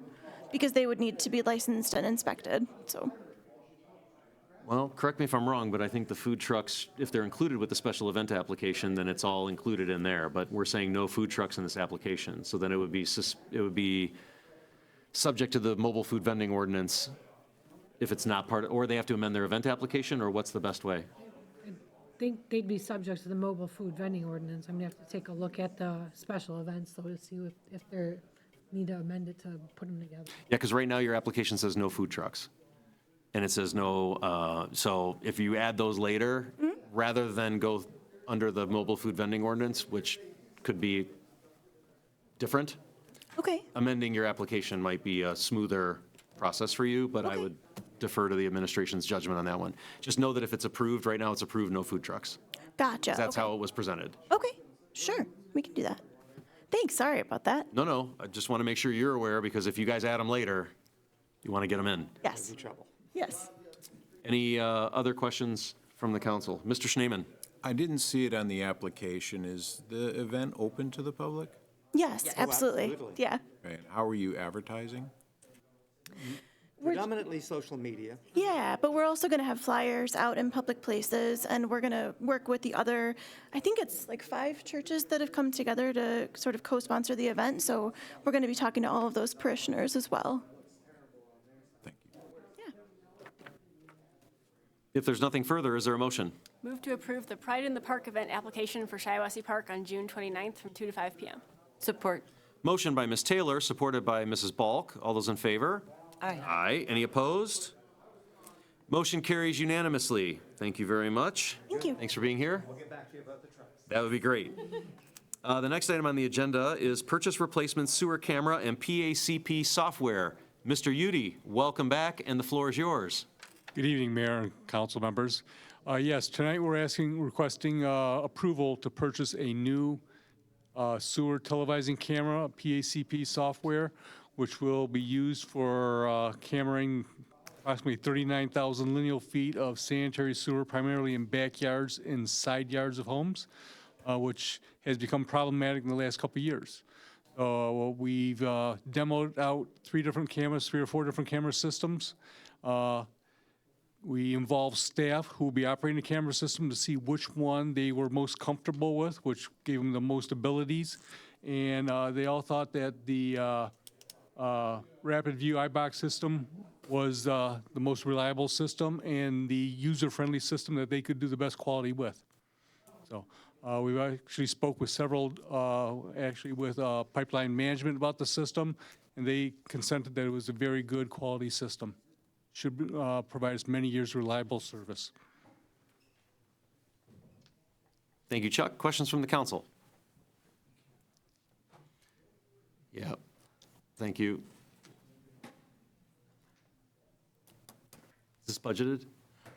because they would need to be licensed and inspected, so. Well, correct me if I'm wrong, but I think the food trucks, if they're included with the special event application, then it's all included in there. But we're saying no food trucks in this application. So then it would be subject to the mobile food vending ordinance if it's not part of, or they have to amend their event application, or what's the best way? I think they'd be subject to the mobile food vending ordinance. I'm gonna have to take a look at the special events though to see if they need to amend it to put them together. Yeah, because right now your application says no food trucks. And it says no, so if you add those later, rather than go under the mobile food vending ordinance, which could be different, Okay. amending your application might be a smoother process for you, but I would defer to the administration's judgment on that one. Just know that if it's approved, right now it's approved, no food trucks. Gotcha. 'Cause that's okay. how it was presented. Okay, sure, we can do that. Thanks, sorry about that. No, I just want to make sure you're aware, because if you guys add them later, you want to get them in. Yes. Trouble. Yes. Any other questions from the council? Mr. Schneeman? I didn't see it on the application. Is the event open to the public? Yes, absolutely. absolutely. Yeah. Right. How are you advertising? Predominantly social media. Yeah, but we're also going to have flyers out in public places, and we're going to work with the other, I think it's like 5 churches that have come together to sort of co-sponsor the event. So we're going to be talking to all of those parishioners as well. If there's nothing further, is there a motion? Move to approve the Pride in the Park event application for Shiawassee Park on June 29th from 2 to 5 p.m. Support. Motion by Ms. Taylor, supported by Mrs. Balk. All those in favor? Aye. Aye. Any opposed? Motion carries unanimously. Thank you very much. Thank you. Thanks for being here. We'll get back to you about the trucks. That would be great. The next item on the agenda is purchase replacement sewer camera and PACP software. Mr. Udi, welcome back, and the floor is yours. Good evening, Mayor and council members. Yes, tonight we're requesting approval to purchase a new sewer televising camera, PACP software, which will be used for cameraing approximately 39,000 lineal feet of sanitary sewer, primarily in backyards and side yards of homes, which has become problematic in the last couple of years. We've demoed out 3 or 4 different camera systems. We involved staff who will be operating the camera system to see which one they were most comfortable with, which gave them the most abilities. And they all thought that the Rapid View iBox system was the most reliable system and the user-friendly system that they could do the best quality with. So we've actually spoke with several, with Pipeline Management about the system, and they consented that it was a very good quality system. Should provide us many years reliable service. Thank you, Chuck. Questions from the council? Yeah. Thank you. Is this budgeted?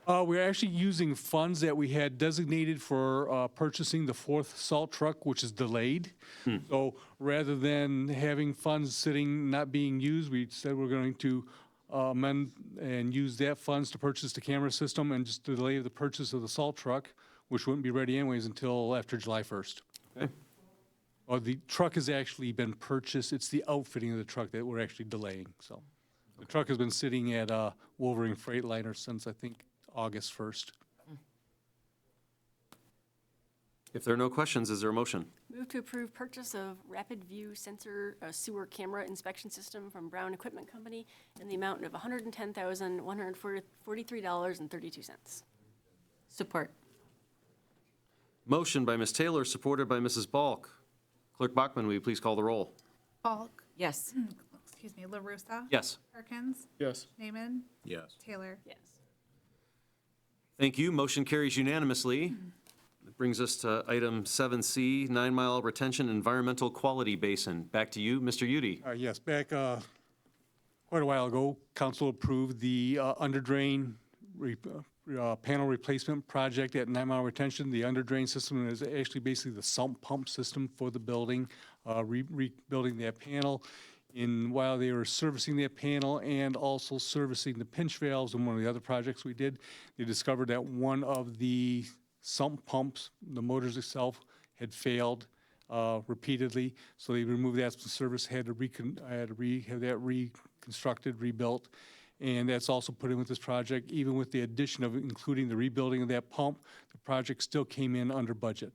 We're actually using funds that we had designated for purchasing the fourth salt truck, which is delayed. So rather than having funds sitting, not being used, we said we're going to amend and use that funds to purchase the camera system and just delay the purchase of the salt truck, which wouldn't be ready anyways until after July 1st. Okay. The truck has actually been purchased. It's the outfitting of the truck that we're actually delaying, so. The truck has been sitting at Wolverine Freightliner since, I think, August 1st. If there are no questions, is there a motion? Move to approve purchase of Rapid View Sensor Sewer Camera Inspection System from Brown Equipment Company in the amount of $110,143.32. Support. Motion by Ms. Taylor, supported by Mrs. Balk. Clerk Bachman, will you please call the roll? Falk. Yes. Excuse me, LaRussa. Yes. Perkins. Yes. Schneeman. Yes. Taylor. Yes. Thank you. Motion carries unanimously. That brings us to item 7C, 9 Mile Retention Environmental Quality Basin. Back to you, Mr. Udi. Yes, back quite a while ago, council approved the underdrain panel replacement project at 9 Mile Retention. The underdrain system is actually basically the sump pump system for the building, rebuilding that panel. While they were servicing that panel and also servicing the pinch valves in one of the other projects we did, they discovered that one of the sump pumps, the motors itself, had failed repeatedly. So they removed that from service, had to have that reconstructed, rebuilt. And that's also put in with this project. Even with the addition of including the rebuilding of that pump, the project still came in under budget.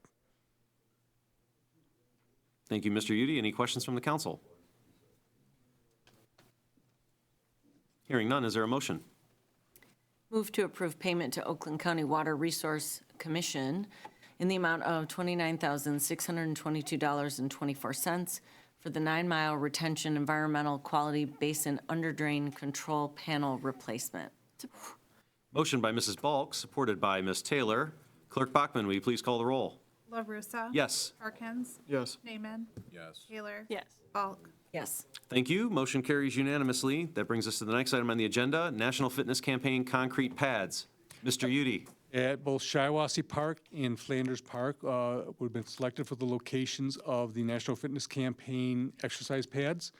Thank you, Mr. Udi. Any questions from the council? Hearing none, is there a motion? Move to approve payment to Oakland County Water Resource Commission in the amount of $29,622.24 for the 9 Mile Retention Environmental Quality Basin Underdrain Control Panel Replacement. Motion by Mrs. Balk, supported by Ms. Taylor. Clerk Bachman, will you please call the roll? LaRussa. Yes. Perkins. Yes. Schneeman. Yes. Taylor. Yes. Falk. Yes. Thank you. Motion carries unanimously. That brings us to the next item on the agenda, National Fitness Campaign concrete pads. Mr. Udi. At both Shiawassee Park and Flanders Park, we've been selected for the locations of the National Fitness Campaign exercise pads.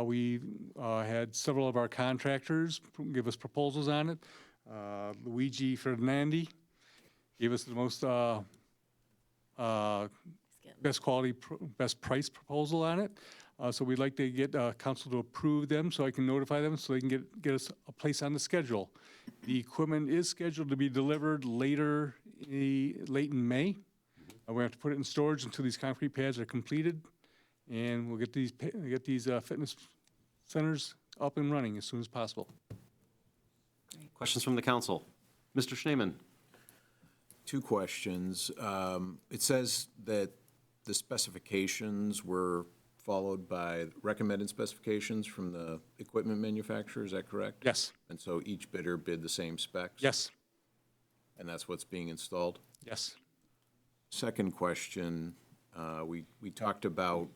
We had several of our contractors give us proposals on it. Luigi Ferdinandi gave us the most best quality, best price proposal on it. So we'd like to get council to approve them so I can notify them so they can get us a place on the schedule. The equipment is scheduled to be delivered late in May. We have to put it in storage until these concrete pads are completed, and we'll get these fitness centers up and running as soon as possible. Questions from the council? Mr. Schneeman. Two questions. It says that the specifications were followed by recommended specifications from the equipment manufacturer, is that correct? Yes. And so each bidder bid the same specs? Yes. And that's what's being installed? Yes. Second question, we talked about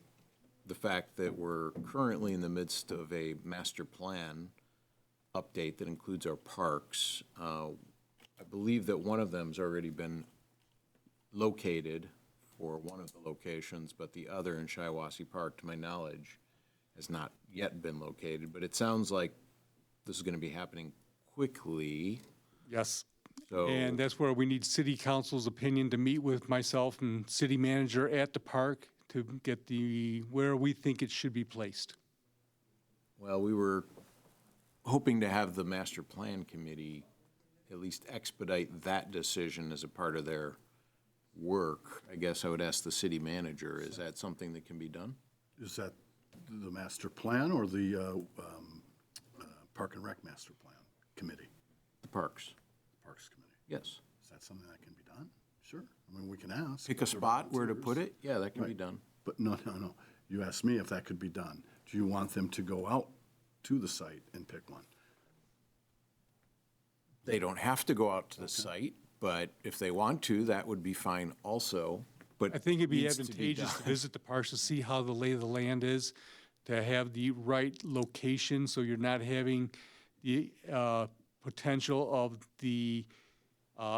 the fact that we're currently in the midst of a master plan update that includes our parks. I believe that one of them's already been located for one of the locations, but the other in Shiawassee Park, to my knowledge, has not yet been located. But it sounds like this is going to be happening quickly. Yes. So, and that's where we need city council's opinion to meet with myself and city manager at the park to get where we think it should be placed. well, we were hoping to have the master plan committee at least expedite that decision as a part of their work. I guess I would ask the city manager, is that something that can be done? Is that the master plan or the Park and Rec Master Plan Committee? The Parks. Parks Committee. Yes. Is that something that can be done? Sure. I mean, we can ask. Pick a spot where to put it? Yeah, that can be Right. done. But no. You asked me if that could be done. Do you want them to go out to the site and pick one? They don't have to go out to the site. But if they want to, that would be fine also, but. I think it'd be needs to be advantageous to done. visit the parks to see how the lay of the land is, to have the right location, so you're not having the potential of the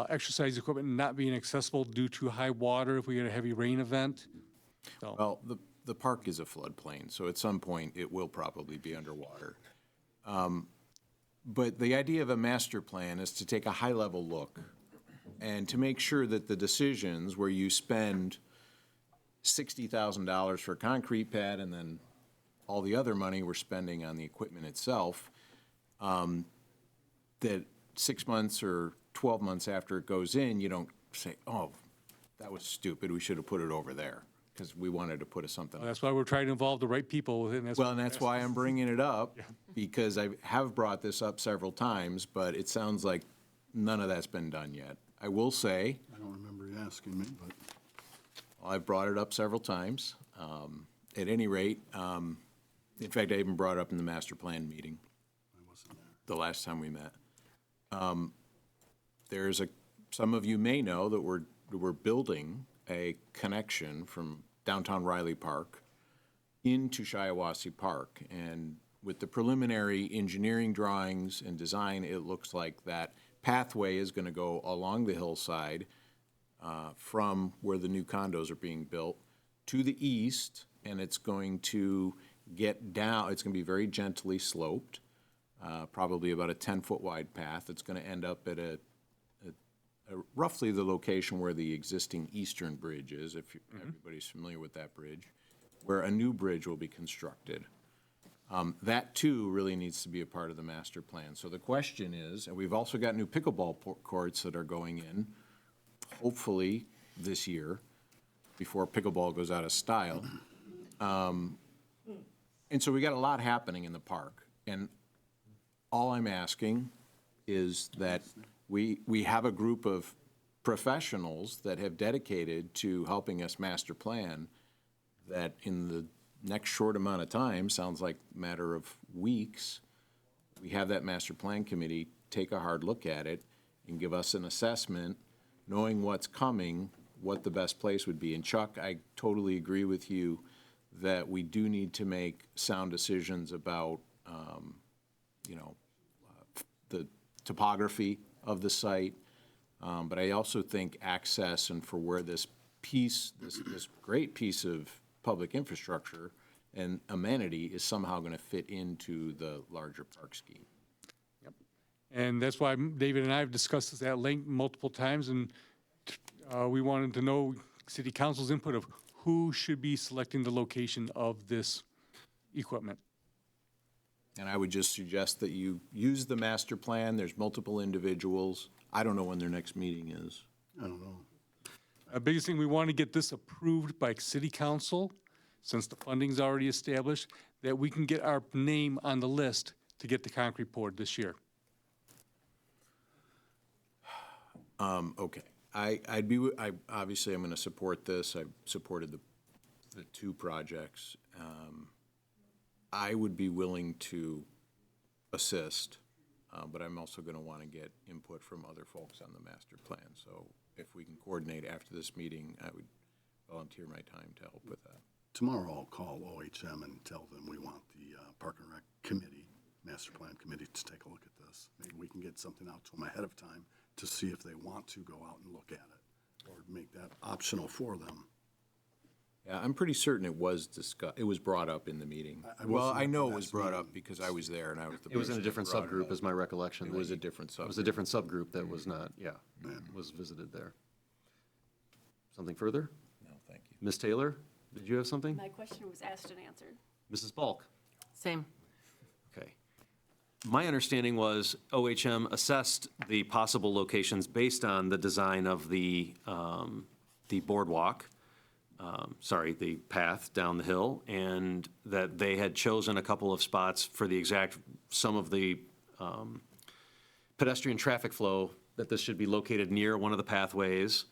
exercise equipment not being accessible due to high water if we get a heavy rain event. So, Well, the park is a floodplain, so at some point, it will probably be underwater. But the idea of a master plan is to take a high-level look and to make sure that the decisions where you spend $60,000 for a concrete pad and then all the other money we're spending on the equipment itself, that 6 months or 12 months after it goes in, you don't say, oh, that was stupid, we should have put it over there, because we wanted to put something. that's why we're trying to involve the right people with it. Well, and that's why I'm bringing it up, because I have brought this up several times, but it sounds like none of that's been done yet. I will say, I don't remember you asking me, but I've brought it up several times. At any rate, in fact, I even brought it up in the master plan meeting. I wasn't there. The last time we met. Some of you may know that we're building a connection from downtown Riley Park into Shiawassee Park. And with the preliminary engineering drawings and design, it looks like that pathway is going to go along the hillside from where the new condos are being built to the east, and it's going to get down, it's going to be very gently sloped, probably about a 10-foot wide path. It's going to end up at roughly the location where the existing Eastern Bridge is, if everybody's familiar with that bridge, where a new bridge will be constructed. That, too, really needs to be a part of the master plan. So the question is, and we've also got new pickleball courts that are going in, hopefully this year, before pickleball goes out of style. And so we got a lot happening in the park. And all I'm asking is that we have a group of professionals that have dedicated to helping us master plan, that in the next short amount of time, sounds like a matter of weeks, we have that master plan committee take a hard look at it and give us an assessment, knowing what's coming, what the best place would be. And Chuck, I totally agree with you that we do need to make sound decisions about, the topography of the site. But I also think access and for where this piece, this great piece of public infrastructure and amenity is somehow going to fit into the larger park scheme. And that's why David and I have discussed this at length multiple times, and we wanted to know city council's input of who should be selecting the location of this equipment. And I would just suggest that you use the master plan. There's multiple individuals. I don't know when their next meeting is. I don't know. The biggest thing, we want to get this approved by city council, since the funding's already established, that we can get our name on the list to get the concrete poured this year. Okay. Obviously, I'm going to support this. I've supported the two projects. I would be willing to assist, but I'm also going to want to get input from other folks on the master plan. So if we can coordinate after this meeting, I would volunteer my time to help with that. Tomorrow I'll call OHM and tell them we want the Park and Rec Committee, Master Plan Committee, to take a look at this. Maybe we can get something out to them ahead of time to see if they want to go out and look at it, or make that optional for them. Yeah, I'm pretty certain it was discussed, it was brought up in the meeting. Well, I know it was brought up because I was there and I was the person. It was in a different that brought it subgroup, up. is my recollection. It that was a you- different subgroup. It was a different subgroup that was not, was visited there. Something further? No, thank you. Ms. Taylor, did you have something? My question was asked and answered. Mrs. Balk? Same. Okay. My understanding was OHM assessed the possible locations based on the design of the boardwalk, the path down the hill, and that they had chosen a couple of spots for some of the pedestrian traffic flow, that this should be located near one of the pathways,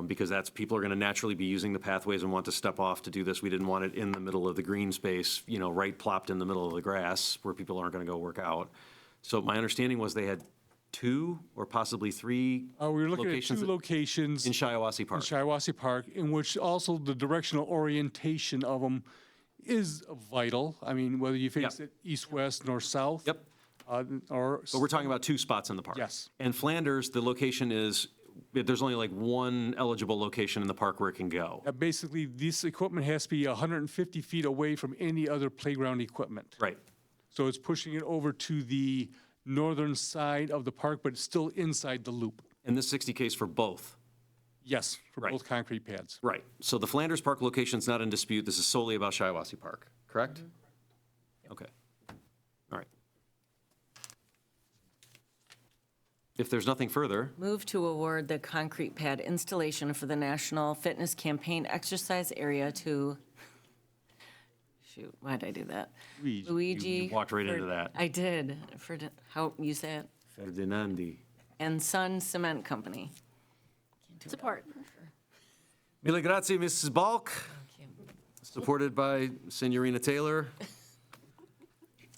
because people are going to naturally be using the pathways and want to step off to do this. We didn't want it in the middle of the green space, right plopped in the middle of the grass where people aren't going to go work out. So my understanding was they had 2 or possibly 3 We're looking at locations 2 locations in Shiawassee Park. in Shiawassee Park, in which also the directional orientation of them is vital. I mean, whether you face it east, west, north, south. Yep. Or. But we're talking about 2 spots in the park. Yes. And Flanders, the location is, there's only like 1 eligible location in the park where it can go. Basically, this equipment has to be 150 feet away from any other playground equipment. Right. So it's pushing it over to the northern side of the park, but it's still inside the loop. And this 60K is for both? Yes, for both concrete pads. Right. So the Flanders Park location's not in dispute. This is solely about Shiawassee Park, correct? Okay. All right. If there's nothing further, Move to award the concrete pad installation for the National Fitness Campaign exercise area to, shoot, why did I do that? Luigi. You walked right into that. I did. How you say it? Ferdinandi. And Sun Cement Company. Support. Mille grazie, Mrs. Balk. Supported by Senorina Taylor.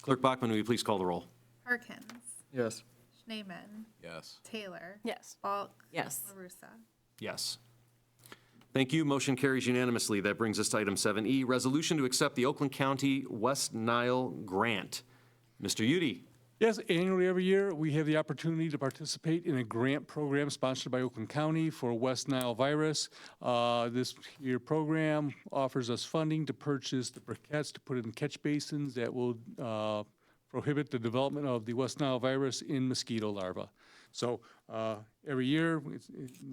Clerk Bachman, will you please call the roll? Perkins. Yes. Schneeman. Yes. Taylor. Yes. Bulk. Yes. LaRussa. Yes. Thank you. Motion carries unanimously. That brings us to item 7E, resolution to accept the Oakland County West Nile Grant. Mr. Udi. Yes, annually every year, we have the opportunity to participate in a grant program sponsored by Oakland County for West Nile virus. This year program offers us funding to purchase the briquettes to put in catch basins that will prohibit the development of the West Nile virus in mosquito larvae. So every year,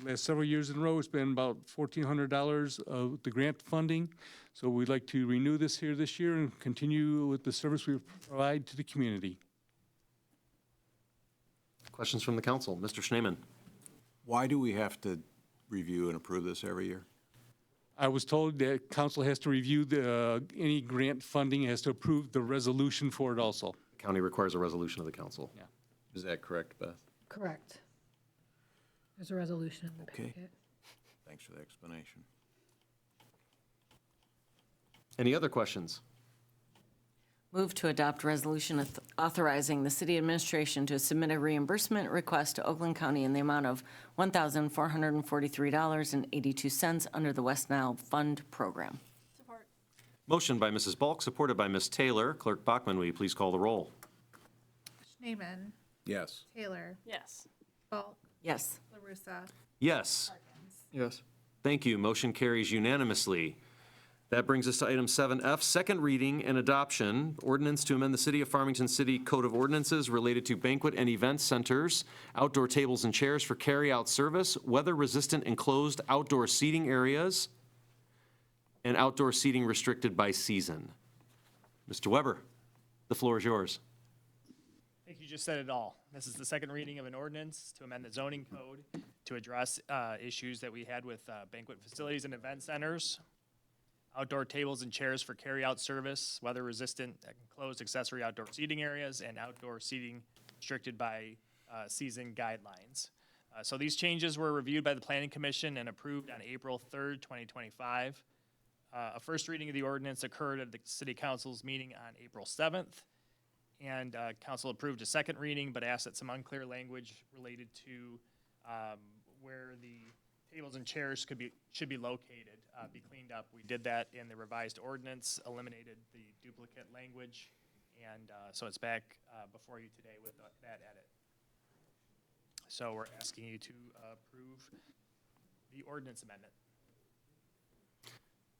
last several years in a row, it's been about $1,400 of the grant funding. So we'd like to renew this here this year and continue with the service we provide to the community. Questions from the council? Mr. Schneeman. Why do we have to review and approve this every year? I was told that council has to review any grant funding, has to approve the resolution for it also. The county requires a resolution of the council. Yeah. Is that correct, Beth? Correct. There's a resolution in the Okay. packet. Thanks for the explanation. Any other questions? Move to adopt resolution authorizing the city administration to submit a reimbursement request to Oakland County in the amount of $1,443.82 under the West Nile Fund Program. Support. Motion by Mrs. Balk, supported by Ms. Taylor. Clerk Bachman, will you please call the roll? Schneeman. Yes. Taylor. Yes. Bulk. Yes. LaRussa. Yes. Yes. Thank you. Motion carries unanimously. That brings us to item 7F, second reading and adoption, ordinance to amend the City of Farmington City Code of Ordinances related to banquet and event centers, outdoor tables and chairs for carry-out service, weather-resistant enclosed outdoor seating areas, and outdoor seating restricted by season. Mr. Weber, the floor is yours. I think you just said it all. This is the second reading of an ordinance to amend the zoning code to address issues that we had with banquet facilities and event centers, outdoor tables and chairs for carry-out service, weather-resistant enclosed accessory outdoor seating areas, and outdoor seating restricted by season guidelines. So these changes were reviewed by the Planning Commission and approved on April 3rd, 2025. A first reading of the ordinance occurred at the City Council's meeting on April 7th, and Council approved a second reading, but asked that some unclear language related to where the tables and chairs should be located be cleaned up. We did that in the revised ordinance, eliminated the duplicate language, and so it's back before you today with that edit. So we're asking you to approve the ordinance amendment.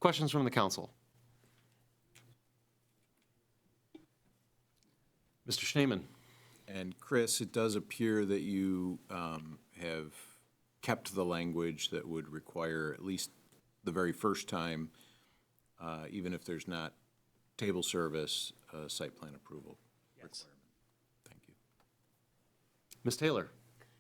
Questions from the council? Mr. Schneeman. And Chris, it does appear that you have kept the language that would require at least the very first time, even if there's not table service, site plan approval requirement. Thank you. Ms. Taylor.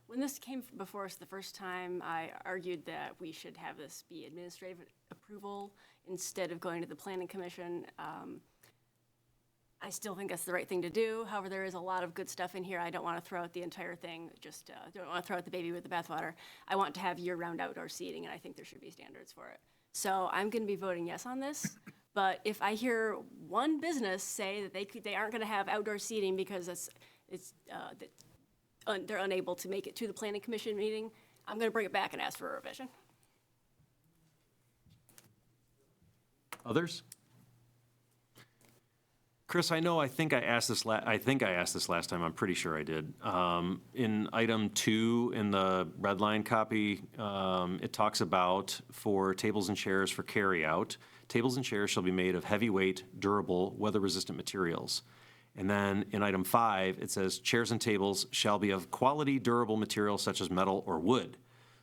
When this came before us the first time, I argued that we should have this be administrative approval instead of going to the Planning Commission. I still think that's the right thing to do. However, there is a lot of good stuff in here. I don't want to throw out the entire thing, just don't want to throw out the baby with the bathwater. I want to have year-round outdoor seating, and I think there should be standards for it. So I'm going to be voting yes on this. But if I hear one business say that they aren't going to have outdoor seating because they're unable to make it to the planning commission meeting, I'm going to bring it back and ask for a revision. Others? Chris, I think I asked this last time. I'm pretty sure I did. In item 2 in the red line copy, it talks about for tables and chairs for carryout, tables and chairs shall be made of heavyweight, durable, weather-resistant materials. And then in item 5, it says chairs and tables shall be of quality, durable material such as metal or wood.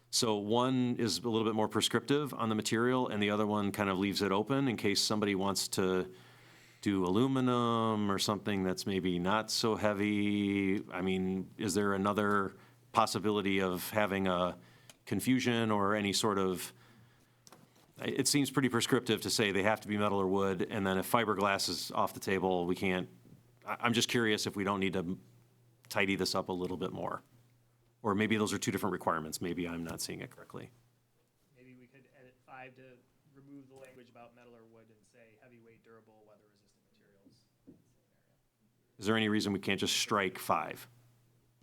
So one is a little bit more prescriptive on the material, and the other one kind of leaves it open in case somebody wants to do aluminum or something that's maybe not so heavy. I mean, is there another possibility of having a confusion or any sort of, it seems pretty prescriptive to say they have to be metal or wood, and then if fiberglass is off the table, we can't, I'm just curious if we don't need to tidy this up a little bit more. Or maybe those are two different requirements. Maybe I'm not seeing it correctly. Maybe we could edit 5 to remove the language about metal or wood and say heavyweight, durable, weather-resistant materials. Is there any reason we can't just strike 5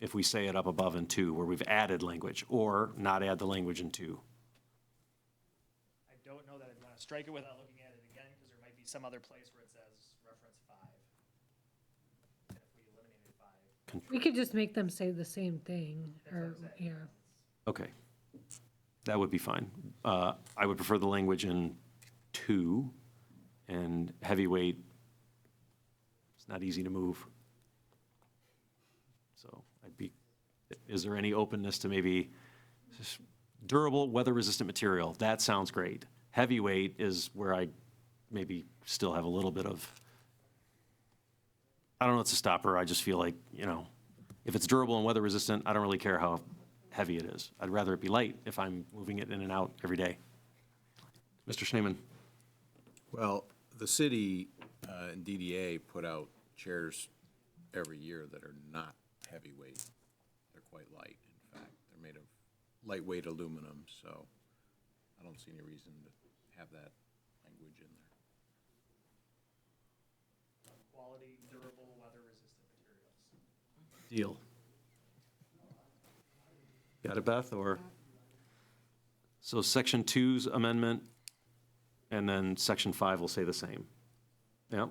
if we say it up above in 2 where we've added language, or not add the language in 2? I don't know that I'd want to strike it without looking at it again, because there might be some other place where it says reference 5. And if we eliminated 5. We could just make them say the same thing, or, yeah. Okay, that would be fine. I would prefer the language in 2, and heavyweight, it's not easy to move. So is there any openness to maybe just durable, weather-resistant material? That sounds great. Heavyweight is where I maybe still have a little bit of, I don't know, it's a stopper. I just feel like, if it's durable and weather-resistant, I don't really care how heavy it is. I'd rather it be light if I'm moving it in and out every day. Mr. Schneeman. Well, the city and DDA put out chairs every year that are not heavyweight. They're quite light, in fact. They're made of lightweight aluminum, so I don't see any reason to have that language in there. Quality, durable, weather-resistant materials. Deal. Got it, Beth, or? So section 2's amendment, and then section 5 will say the same. Yep.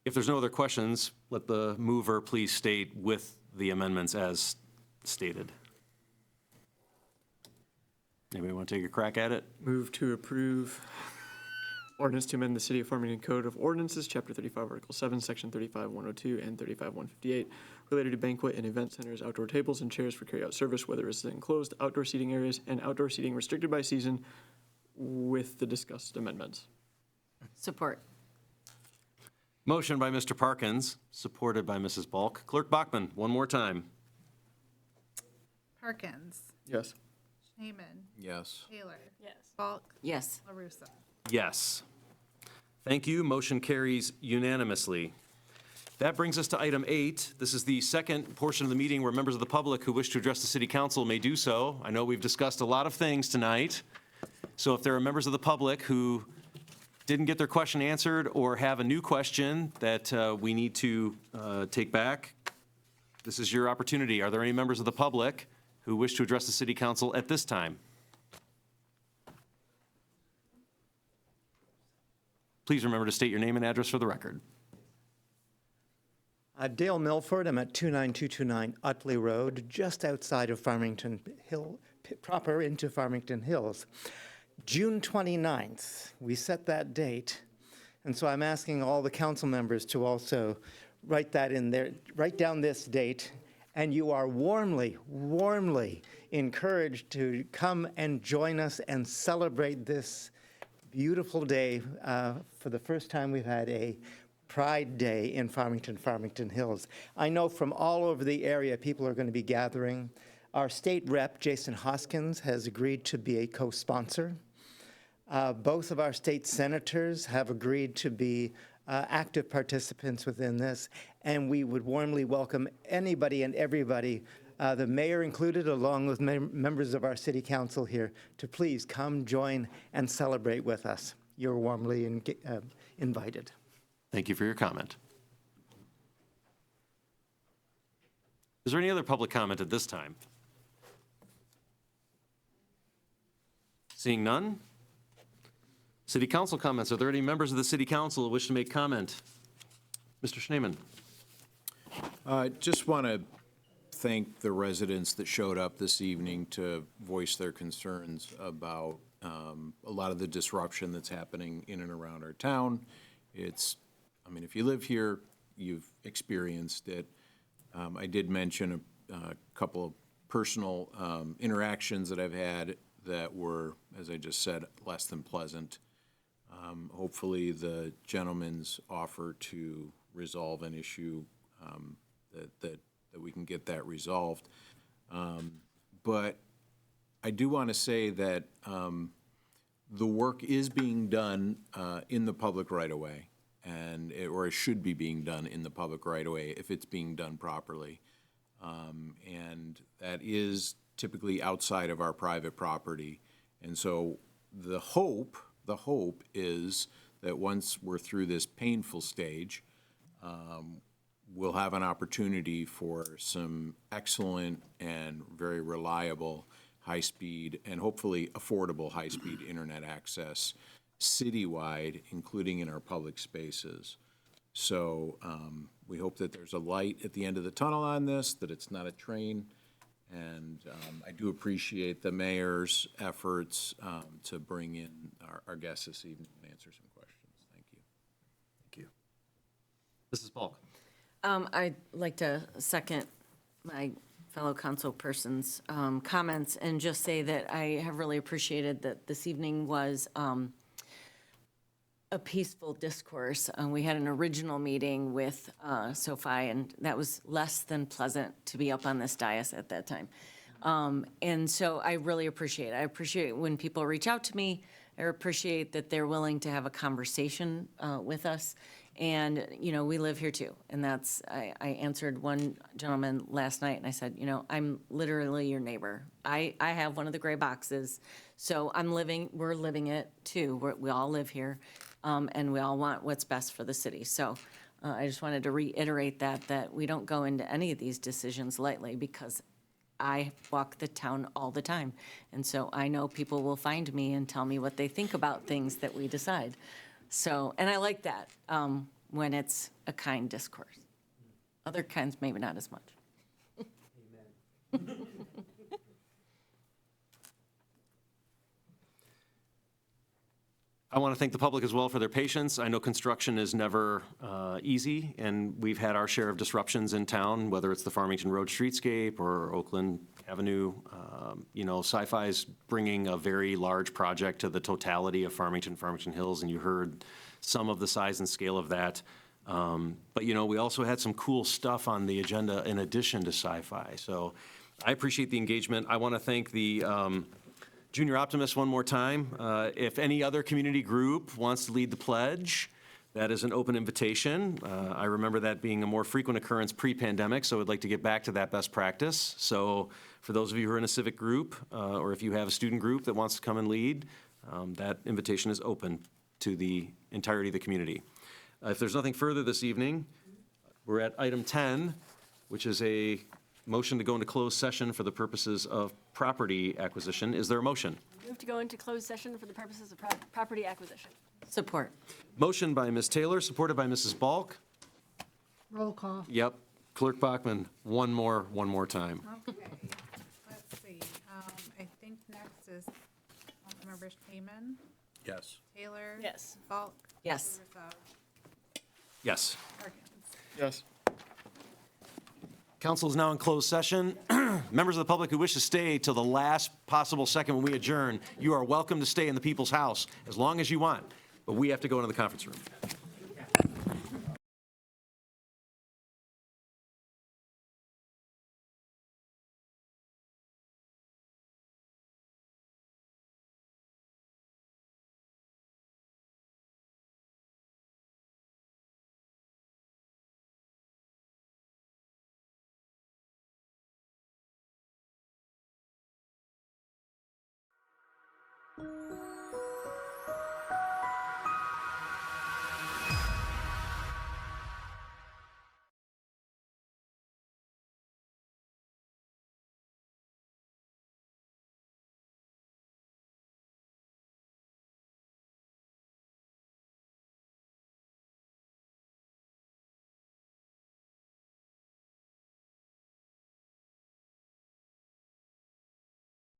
If there's no other questions, let the mover please state with the amendments as stated. Anybody want to take a crack at it? Move to approve ordinance to amend the City of Farmington Code of Ordinances, Chapter 35, Article 7, Section 35-102 and 35-158, related to banquet and event centers, outdoor tables and chairs for carryout service, whether it's enclosed outdoor seating areas and outdoor seating restricted by season, with the discussed amendments. Support. Motion by Mr. Parkins, supported by Mrs. Balk. Clerk Bachman, one more time. Parkins. Yes. Schneeman. Yes. Taylor. Yes. Falk. Yes. LaRusso. Yes. Thank you. Motion carries unanimously. That brings us to item 8. This is the second portion of the meeting where members of the public who wish to address the city council may do so. I know we've discussed a lot of things tonight. So if there are members of the public who didn't get their question answered or have a new question that we need to take back, this is your opportunity. Are there any members of the public who wish to address the city council at this time? Please remember to state your name and address for the record. Dale Milford, I'm at 29229 Utley Road, just outside of Farmington Hill, proper into Farmington Hills. June 29th, we set that date, and so I'm asking all the council members to also write that in there, write down this date, and you are warmly, warmly encouraged to come and join us and celebrate this beautiful day. For the first time, we've had a Pride Day in Farmington Hills. I know from all over the area, people are going to be gathering. Our state rep, Jason Hoskins, has agreed to be a co-sponsor. Both of our state senators have agreed to be active participants within this, and we would warmly welcome anybody and everybody, the mayor included, along with members of our city council here, to please come join and celebrate with us. You're warmly invited. Thank you for your comment. Is there any other public comment at this time? Seeing none? City council comments. Are there any members of the city council who wish to make comment? Mr. Schneeman. Just want to thank the residents that showed up this evening to voice their concerns about a lot of the disruption that's happening in and around our town. I mean, if you live here, you've experienced it. I did mention a couple of personal interactions that I've had that were, as I just said, less than pleasant. Hopefully, the gentleman's offer to resolve an issue, that we can get that resolved. But I do want to say that the work is being done in the public right-of-way, or it should be being done in the public right-of-way if it's being done properly. And that is typically outside of our private property. And so the hope is that once we're through this painful stage, we'll have an opportunity for some excellent and very reliable high-speed and hopefully affordable high-speed internet access citywide, including in our public spaces. So we hope that there's a light at the end of the tunnel on this, that it's not a train. And I do appreciate the mayor's efforts to bring in our guests this evening and answer some questions. Thank you. Thank you. Mrs. Balk. I'd like to second my fellow councilperson's comments and just say that I have really appreciated that this evening was a peaceful discourse. We had an original meeting with SoFi, and that was less than pleasant to be up on this dais at that time. And so I really appreciate it. I appreciate when people reach out to me. I appreciate that they're willing to have a conversation with us. And, you know, we live here too. And that's, I answered one gentleman last night and I said, you know, I'm literally your neighbor. I have one of the gray boxes. So we're living it too. We all live here. And we all want what's best for the city. So I just wanted to reiterate that we don't go into any of these decisions lightly, because I walk the town all the time. And so I know people will find me and tell me what they think about things that we decide. So, and I like that when it's a kind discourse. Other kinds, maybe not as much. Amen. I want to thank the public as well for their patience. I know construction is never easy, and we've had our share of disruptions in town, whether it's the Farmington Road streetscape or Oakland Avenue. You know, SiFi's bringing a very large project to the totality of Farmington Hills, and you heard some of the size and scale of that. But, you know, we also had some cool stuff on the agenda in addition to SiFi. So I appreciate the engagement. I want to thank the Junior Optimists one more time. If any other community group wants to lead the pledge, that is an open invitation. I remember that being a more frequent occurrence pre-pandemic, so I'd like to get back to that best practice. So for those of you who are in a civic group, or if you have a student group that wants to come and lead, that invitation is open to the entirety of the community. If there's nothing further this evening, we're at item 10, which is a motion to go into closed session for the purposes of property acquisition. Is there a motion? Move to go into closed session for the purposes of property acquisition. Support. Motion by Ms. Taylor, supported by Mrs. Balk. Roll call. Yep. Clerk Bachman, one more time. Okay, let's see. I think next is Councilmember Schneeman, Yes. Yes. Taylor. Yes. Falk. Yes. Herzog, Yes. Perkins. Yes. Council is now in closed session. Members of the public who wish to stay till the last possible second when we adjourn, you are welcome to stay in the people's house as long as you want, but we have to go into the conference room.